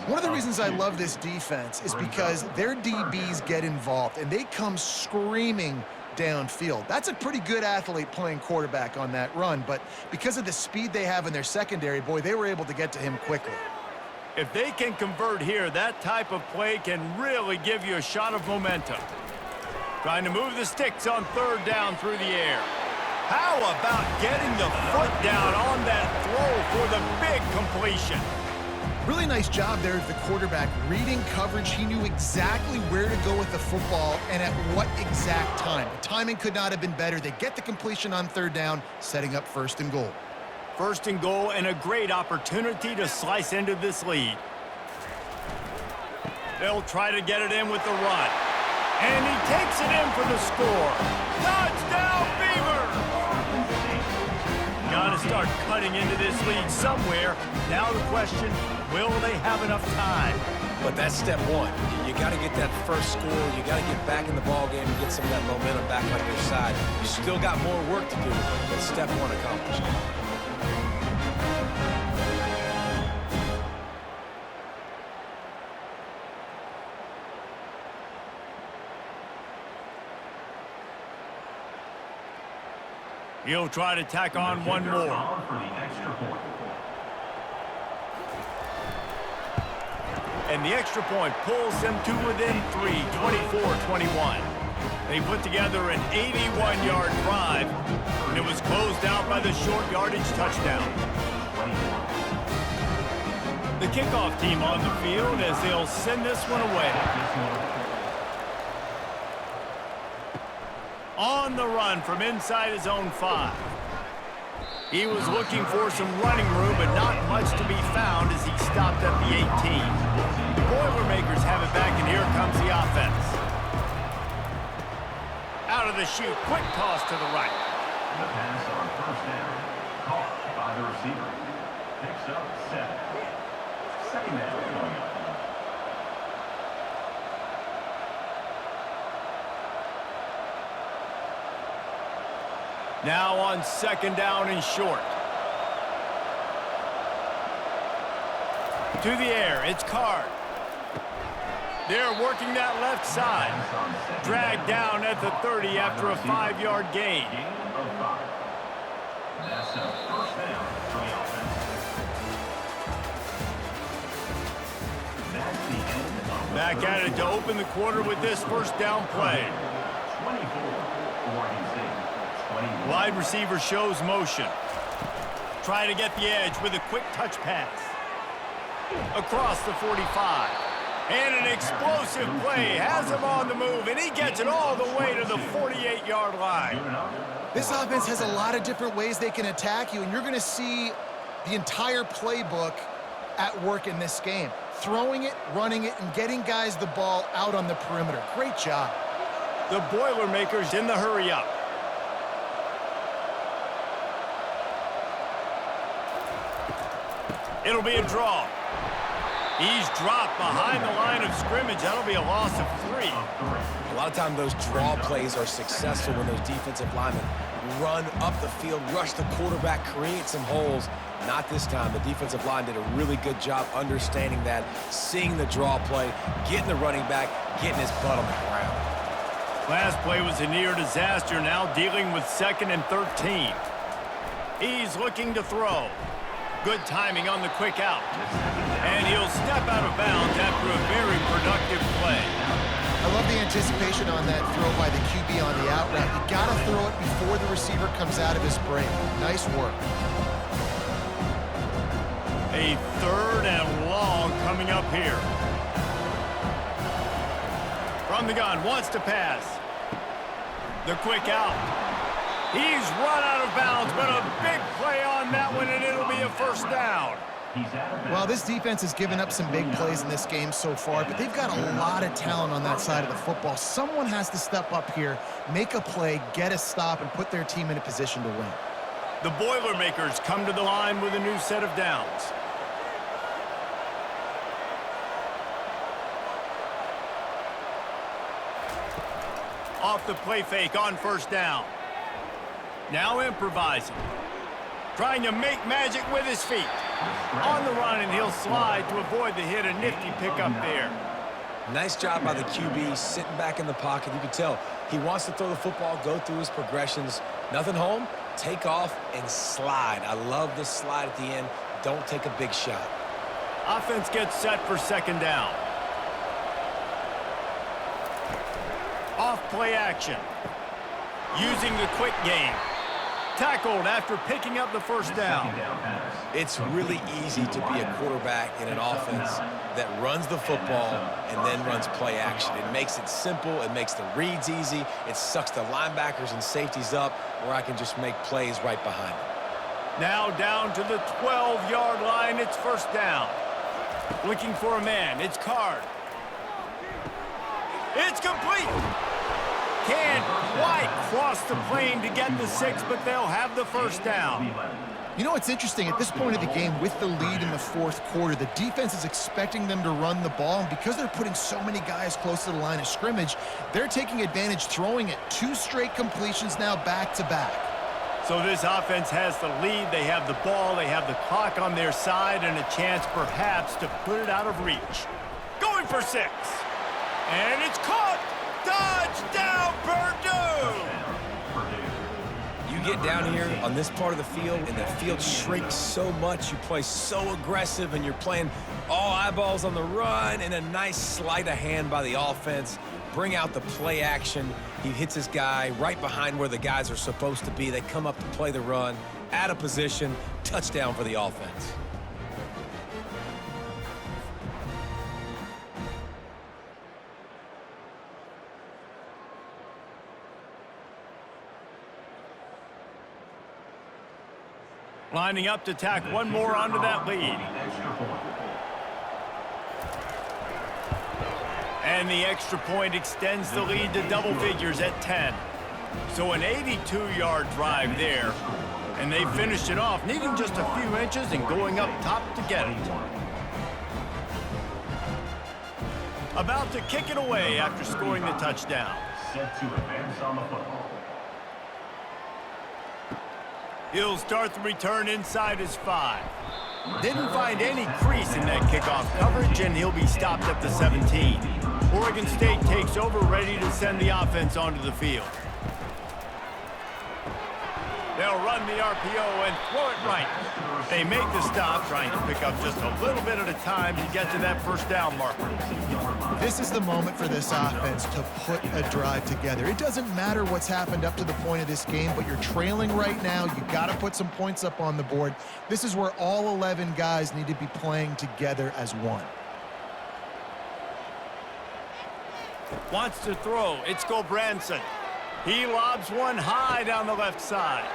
One of the reasons I love this defense is because their DBs get involved, and they come screaming downfield. That's a pretty good athlete playing quarterback on that run, but because of the speed they have in their secondary, boy, they were able to get to him quickly. If they can convert here, that type of play can really give you a shot of momentum. Trying to move the sticks on 3rd down through the air. How about getting the foot down on that throw for the big completion? Really nice job there of the quarterback reading coverage. He knew exactly where to go with the football and at what exact time. The timing could not have been better. They get the completion on 3rd down, setting up 1st and goal. 1st and goal and a great opportunity to slice into this lead. They'll try to get it in with the run. And he takes it in for the score. Touchdown, Beavers! Got to start cutting into this lead somewhere. Now the question, will they have enough time? But that's step one. You got to get that first score. You got to get back in the ball game and get some of that momentum back on your side. You still got more work to do, but step one accomplished. He'll try to tack on one more. And the extra point pulls them to within 3, 24-21. They put together an 81-yard drive, and it was closed out by the short yardage touchdown. The kickoff team on the field as they'll send this one away. On the run from inside his own 5. He was looking for some running room, but not much to be found as he stopped at the 18. The Boilermakers have it back, and here comes the offense. Out of the chute, quick toss to the right. The pass on 1st down, caught by the receiver. Picks up 7. 2nd down. Now on 2nd down and short. To the air, it's Card. They're working that left side. Dragged down at the 30 after a 5-yard gain. That's a 1st down for the offense. That's the end of Back at it to open the quarter with this 1st down play. 24, Oregon State. Wide receiver shows motion. Try to get the edge with a quick touch pass. Across the 45. And an explosive play has him on the move, and he gets it all the way to the 48-yard line. This offense has a lot of different ways they can attack you, and you're going to see the entire playbook at work in this game. Throwing it, running it, and getting guys the ball out on the perimeter. Great job. The Boilermakers in the hurry-up. It'll be a draw. He's dropped behind the line of scrimmage. That'll be a loss of 3. A lot of times those draw plays are successful when those defensive linemen run up the field, rush the quarterback, create some holes. Not this time. The defensive line did a really good job understanding that, seeing the draw play, getting the running back, getting his butt on the ground. Last play was a near disaster, now dealing with 2nd and 13. He's looking to throw. Good timing on the quick out. And he'll step out of bounds after a very productive play. I love the anticipation on that throw by the QB on the out route. You got to throw it before the receiver comes out of his break. Nice work. A 3rd and long coming up here. From the gun, wants to pass. The quick out. He's run out of bounds, but a big play on that one, and it'll be a first down. Well, this defense has given up some big plays in this game so far, but they've got a lot of talent on that side of the football. Someone has to step up here, make a play, get a stop, and put their team in a position to win. The Boilermakers come to the line with a new set of downs. Off the play fake on first down. Now improvising. Trying to make magic with his feet. On the run, and he'll slide to avoid the hit. A nifty pickup there. Nice job by the QB, sitting back in the pocket. You can tell he wants to throw the football, go through his progressions. Nothing home, take off, and slide. I love the slide at the end. Don't take a big shot. Offense gets set for 2nd down. Off play action. Using the quick game. Tackled after picking up the first down. It's really easy to be a quarterback in an offense that runs the football and then runs play action. It makes it simple. It makes the reads easy. It sucks the linebackers and safeties up where I can just make plays right behind them. Now down to the 12-yard line. It's first down. Looking for a man. It's Card. It's complete. Can't quite cross the plane to get the 6, but they'll have the first down. You know what's interesting? At this point of the game, with the lead in the 4th quarter, the defense is expecting them to run the ball, and because they're putting so many guys close to the line of scrimmage, they're taking advantage, throwing it 2 straight completions now back-to-back. So this offense has the lead. They have the ball. They have the clock on their side and a chance perhaps to put it out of reach. Going for 6. And it's caught. Touchdown, Purdue! You get down here on this part of the field, and the field shrinks so much. You play so aggressive, and you're playing all eyeballs on the run, and a nice sleight of hand by the offense. Bring out the play action. He hits his guy right behind where the guys are supposed to be. They come up to play the run, out of position, touchdown for the offense. Lining up to tack one more onto that lead. And the extra point extends the lead to double figures at 10. So an 82-yard drive there. And they finished it off, needing just a few inches and going up top to get it. About to kick it away after scoring the touchdown. Set to advance on the football. He'll start the return inside his 5. Didn't find any crease in that kickoff coverage, and he'll be stopped at the 17. Oregon State takes over, ready to send the offense onto the field. They'll run the RPO and throw it right. They make the stop, trying to pick up just a little bit at a time to get to that first down marker. This is the moment for this offense to put a drive together. It doesn't matter what's happened up to the point of this game, but you're trailing right now. You got to put some points up on the board. This is where all 11 guys need to be playing together as one. Wants to throw. It's Gulbranson. He lobs one high down the left side.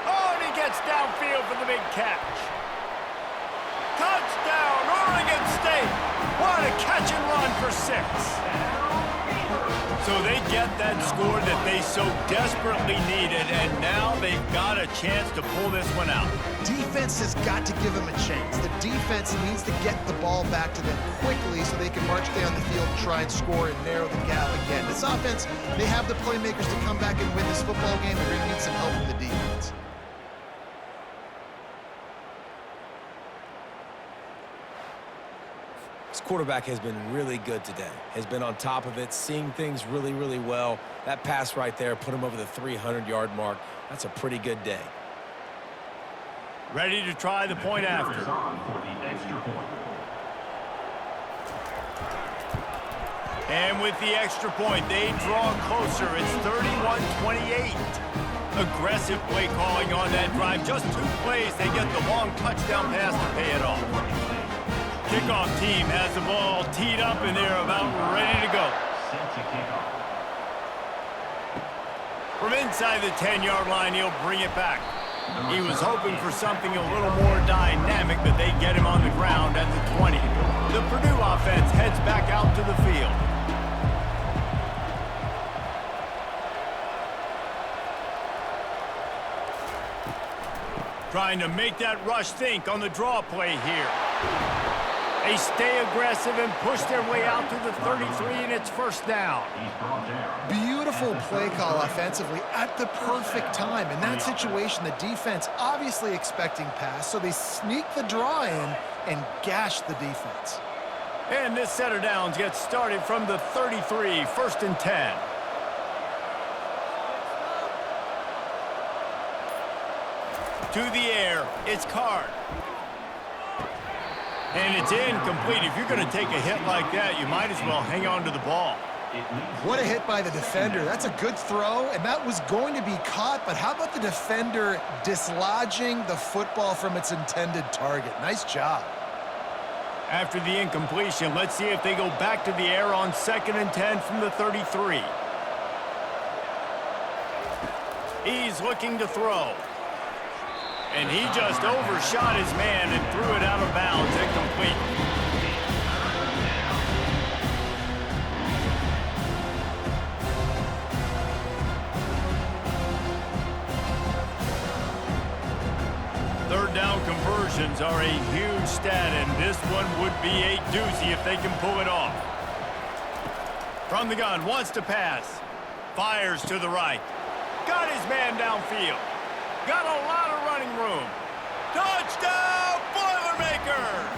Oh, and he gets downfield for the big catch. Touchdown, Oregon State. What a catch and run for 6. So they get that score that they so desperately needed, and now they've got a chance to pull this one out. Defense has got to give them a chance. The defense needs to get the ball back to them quickly so they can march down the field and try and score and narrow the gap again. This offense, they have the playmakers to come back and win this football game, but they're going to need some help from the defense. This quarterback has been really good today. Has been on top of it, seeing things really, really well. That pass right there put him over the 300-yard mark. That's a pretty good day. Ready to try the point after. And with the extra point, they draw closer. It's 31-28. Aggressive play calling on that drive. Just 2 plays, they get the long touchdown pass to pay it off. Kickoff team has the ball teed up, and they're about ready to go. From inside the 10-yard line, he'll bring it back. He was hoping for something a little more dynamic, but they get him on the ground at the 20. The Purdue offense heads back out to the field. Trying to make that rush think on the draw play here. They stay aggressive and push their way out to the 33, and it's first down. Beautiful play call offensively at the perfect time. In that situation, the defense obviously expecting pass, so they sneak the draw in and gash the defense. And this set of downs gets started from the 33, first and 10. To the air, it's Card. And it's incomplete. If you're going to take a hit like that, you might as well hang on to the ball. What a hit by the defender. That's a good throw, and that was going to be caught, but how about the defender dislodging the football from its intended target? Nice job. After the incompletion, let's see if they go back to the air on 2nd and 10 from the 33. He's looking to throw. And he just overshot his man and threw it out of bounds, incomplete. Third down conversions are a huge stat, and this one would be a doozy if they can pull it off. From the gun, wants to pass. Fires to the right. Got his man downfield. Got a lot of running room. Touchdown, Boilermakers!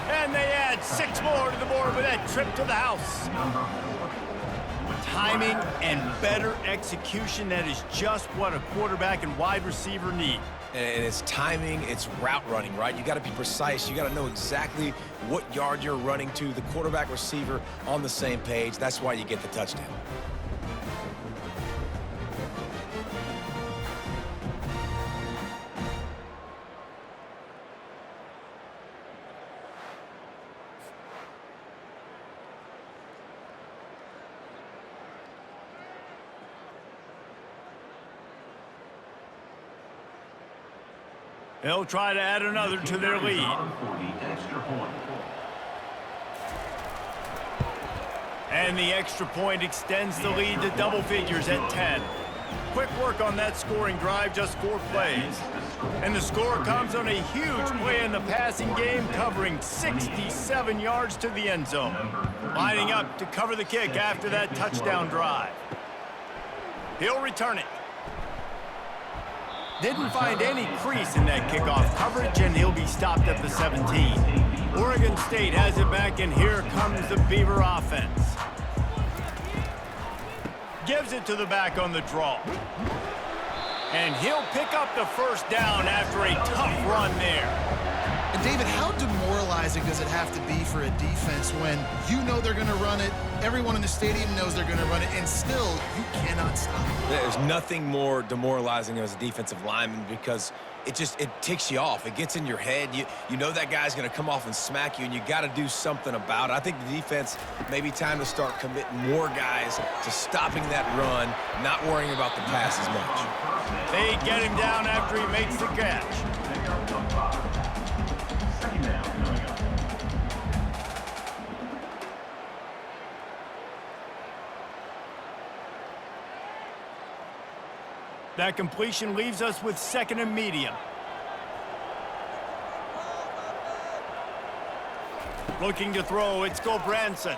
And they add 6 more to the board with that trip to the house. Timing and better execution, that is just what a quarterback and wide receiver need. And it's timing, it's route running, right? You got to be precise. You got to know exactly what yard you're running to. The quarterback, receiver on the same page. That's why you get the touchdown. They'll try to add another to their lead. And the extra point extends the lead to double figures at 10. Quick work on that scoring drive, just 4 plays. And the score comes on a huge play in the passing game, covering 67 yards to the end zone. Lining up to cover the kick after that touchdown drive. He'll return it. Didn't find any crease in that kickoff coverage, and he'll be stopped at the 17. Oregon State has it back, and here comes the Beaver offense. Gives it to the back on the draw. And he'll pick up the first down after a tough run there. And David, how demoralizing does it have to be for a defense when you know they're going to run it, everyone in the stadium knows they're going to run it, and still you cannot stop it? There's nothing more demoralizing as a defensive lineman because it ticks you off. It gets in your head. You know that guy's going to come off and smack you, and you got to do something about it. I think the defense may be time to start committing more guys to stopping that run, not worrying about the pass as much. They get him down after he makes the catch. That completion leaves us with 2nd and medium. Looking to throw, it's Branson.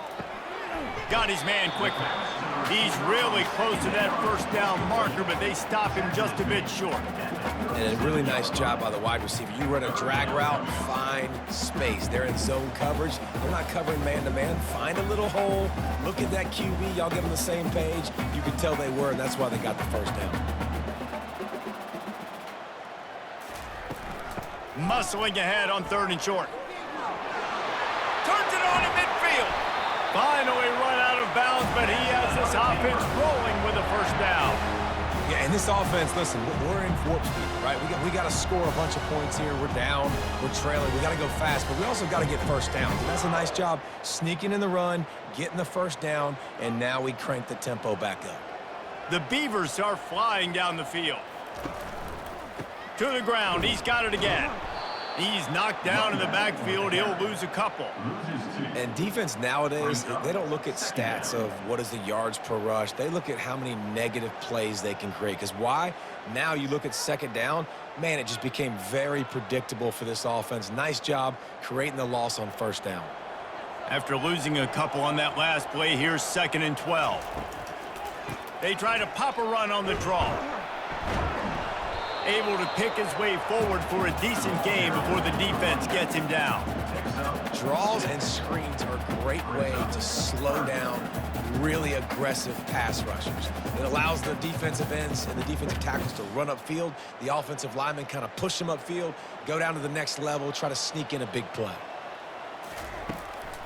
Got his man quickly. He's really close to that 1st down marker, but they stop him just a bit short. And a really nice job by the wide receiver. You run a drag route, find space. They're in zone coverage. They're not covering man-to-man. Find a little hole. Look at that QB. Y'all get on the same page. You can tell they were, and that's why they got the 1st down. Muscling ahead on 3rd and short. Turns it on in midfield. Finally run out of bounds, but he has this offense rolling with a 1st down. Yeah, and this offense, listen, we're in warp speed, right? We got to score a bunch of points here. We're down, we're trailing. We got to go fast, but we also got to get 1st downs. And that's a nice job sneaking in the run, getting the 1st down, and now we crank the tempo back up. The Beavers are flying down the field. To the ground, he's got it again. He's knocked down in the backfield. He'll lose a couple. And defense nowadays, they don't look at stats of what is the yards per rush. They look at how many negative plays they can create. Because why? Now you look at 2nd down, man, it just became very predictable for this offense. Nice job creating the loss on 1st down. After losing a couple on that last play, here's 2nd and 12. They try to pop a run on the draw. Able to pick his way forward for a decent game before the defense gets him down. Draws and screens are a great way to slow down really aggressive pass rushers. It allows the defensive ends and the defensive tackles to run upfield. The offensive linemen kind of push them upfield, go down to the next level, try to sneak in a big play.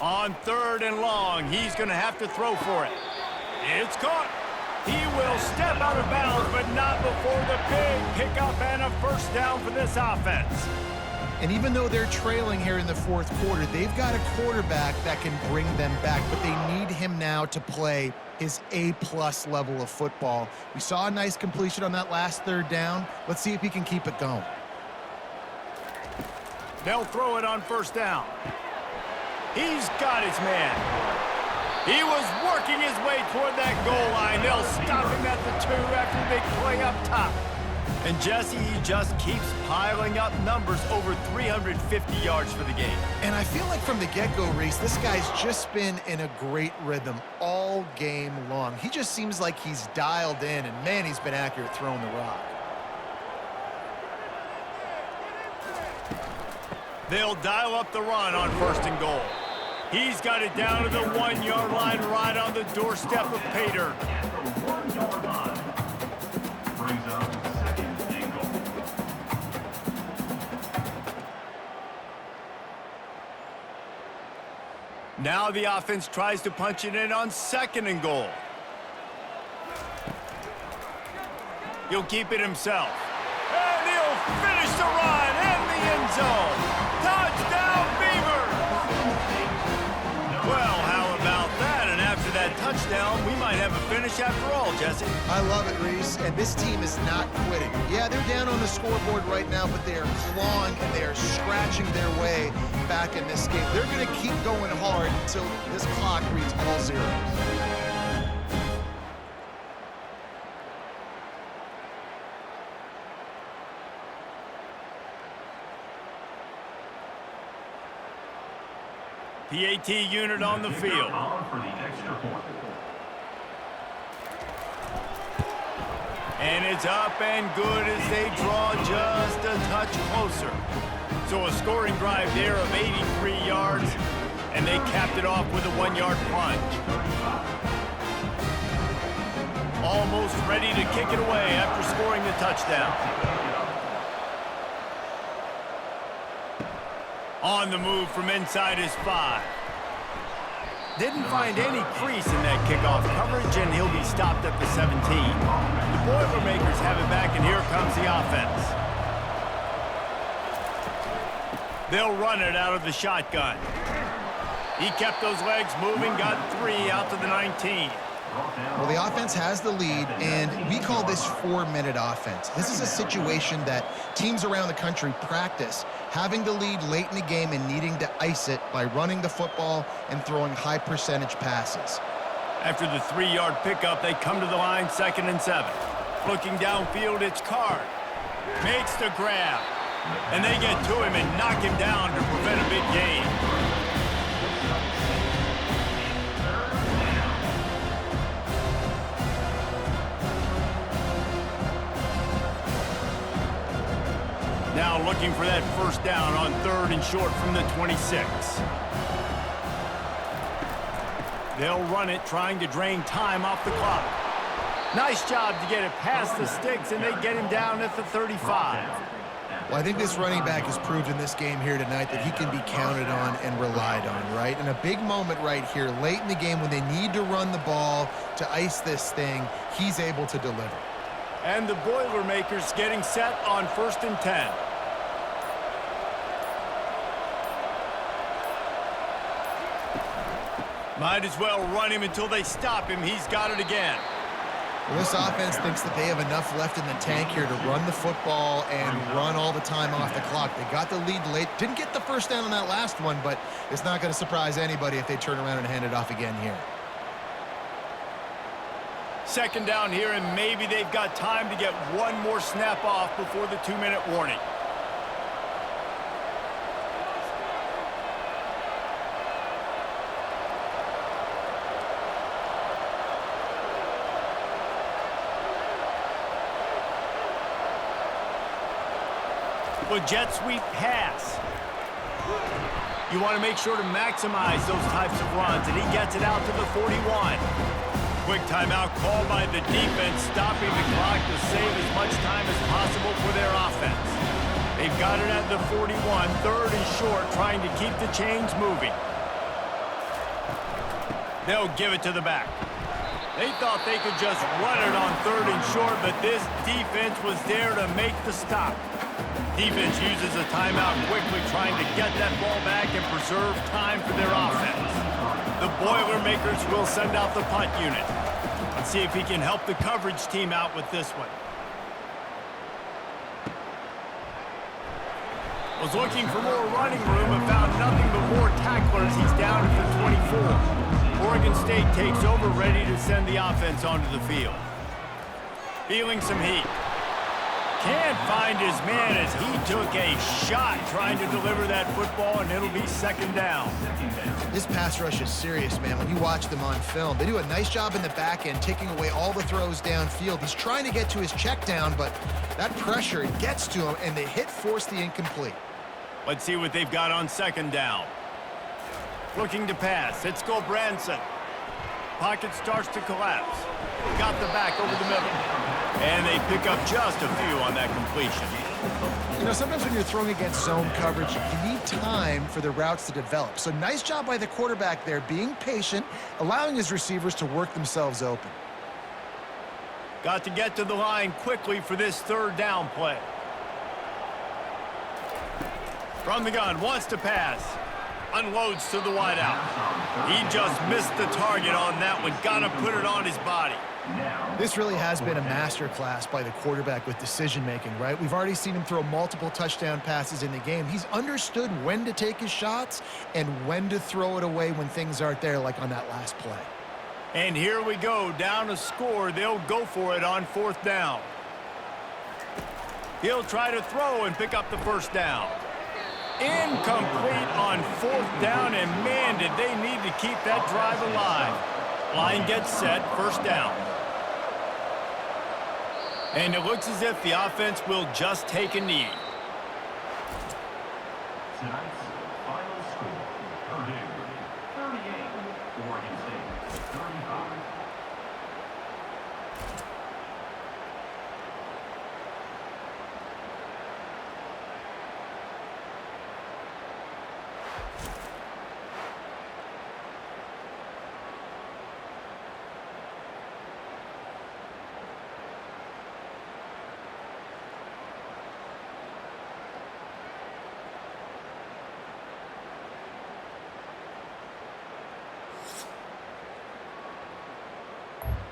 On 3rd and long, he's going to have to throw for it. It's caught. He will step out of bounds, but not before the big pickup and a 1st down for this offense. And even though they're trailing here in the 4th quarter, they've got a quarterback that can bring them back, but they need him now to play his A-plus level of football. We saw a nice completion on that last 3rd down. Let's see if he can keep it going. They'll throw it on 1st down. He's got his man. He was working his way toward that goal line. They'll stop him at the 2 after the big play up top. And Jesse, he just keeps piling up numbers, over 350 yards for the game. And I feel like from the get-go, Reese, this guy's just been in a great rhythm all game long. He just seems like he's dialed in, and man, he's been accurate throwing the rock. They'll dial up the run on 1st and goal. He's got it down to the 1-yard line, right on the doorstep of Pater. Brings up 2nd and goal. Now the offense tries to punch it in on 2nd and goal. He'll keep it himself. And he'll finish the run in the end zone. Touchdown, Beavers! Well, how about that? And after that touchdown, we might have a finish after all, Jesse. I love it, Reese, and this team is not quitting. Yeah, they're down on the scoreboard right now, but they are clawing and they are scratching their way back in this game. They're going to keep going hard until this clock reads all zeros. PAT unit on the field. For the extra point. And it's up and good as they draw just a touch closer. So a scoring drive there of 83 yards, and they capped it off with a 1-yard plunge. Almost ready to kick it away after scoring the touchdown. On the move from inside his 5. Didn't find any crease in that kickoff coverage, and he'll be stopped at the 17. The Boilermakers have it back, and here comes the offense. They'll run it out of the shotgun. He kept those legs moving, got 3 out to the 19. Well, the offense has the lead, and we call this 4-minute offense. This is a situation that teams around the country practice, having the lead late in the game and needing to ice it by running the football and throwing high-percentage passes. After the 3-yard pickup, they come to the line 2nd and 7. Looking downfield, it's Card. Makes the grab. And they get to him and knock him down to prevent a big gain. Now looking for that first down on 3rd and short from the 26. They'll run it, trying to drain time off the clock. Nice job to get it past the sticks, and they get him down at the 35. Well, I think this running back has proved in this game here tonight that he can be counted on and relied on, right? And a big moment right here, late in the game when they need to run the ball to ice this thing, he's able to deliver. And the Boilermakers getting set on 1st and 10. Might as well run him until they stop him. He's got it again. Well, this offense thinks that they have enough left in the tank here to run the football and run all the time off the clock. They got the lead late. Didn't get the first down on that last one, but it's not going to surprise anybody if they turn around and hand it off again here. 2nd down here, and maybe they've got time to get one more snap off before the 2-minute warning. Well, jet sweep pass. You want to make sure to maximize those types of runs, and he gets it out to the 41. Quick timeout called by the defense, stopping the clock to save as much time as possible for their offense. They've got it at the 41, 3rd and short, trying to keep the chains moving. They'll give it to the back. They thought they could just run it on 3rd and short, but this defense was there to make the stop. Defense uses a timeout quickly, trying to get that ball back and preserve time for their offense. The Boilermakers will send out the punt unit. Let's see if he can help the coverage team out with this one. Was looking for more running room and found nothing but more tacklers. He's down at the 24. Oregon State takes over, ready to send the offense onto the field. Feeling some heat. Can't find his man as he took a shot trying to deliver that football, and it'll be 2nd down. This pass rush is serious, man. When you watch them on film, they do a nice job in the back end, taking away all the throws downfield. He's trying to get to his check down, but that pressure gets to him, and the hit forced the incomplete. Let's see what they've got on 2nd down. Looking to pass. It's Branson. Pocket starts to collapse. Got the back over the middle. And they pick up just a few on that completion. You know, sometimes when you're throwing against zone coverage, you need time for the routes to develop. So nice job by the quarterback there, being patient, allowing his receivers to work themselves open. Got to get to the line quickly for this 3rd down play. From the gun, wants to pass. Unloads to the wideout. He just missed the target on that one. Got to put it on his body. This really has been a masterclass by the quarterback with decision-making, right? We've already seen him throw multiple touchdown passes in the game. He's understood when to take his shots and when to throw it away when things aren't there, like on that last play. And here we go, down a score. They'll go for it on 4th down. He'll try to throw and pick up the 1st down. Incomplete on 4th down, and man, did they need to keep that drive alive. Line gets set, 1st down. And it looks as if the offense will just take a knee. Tonight's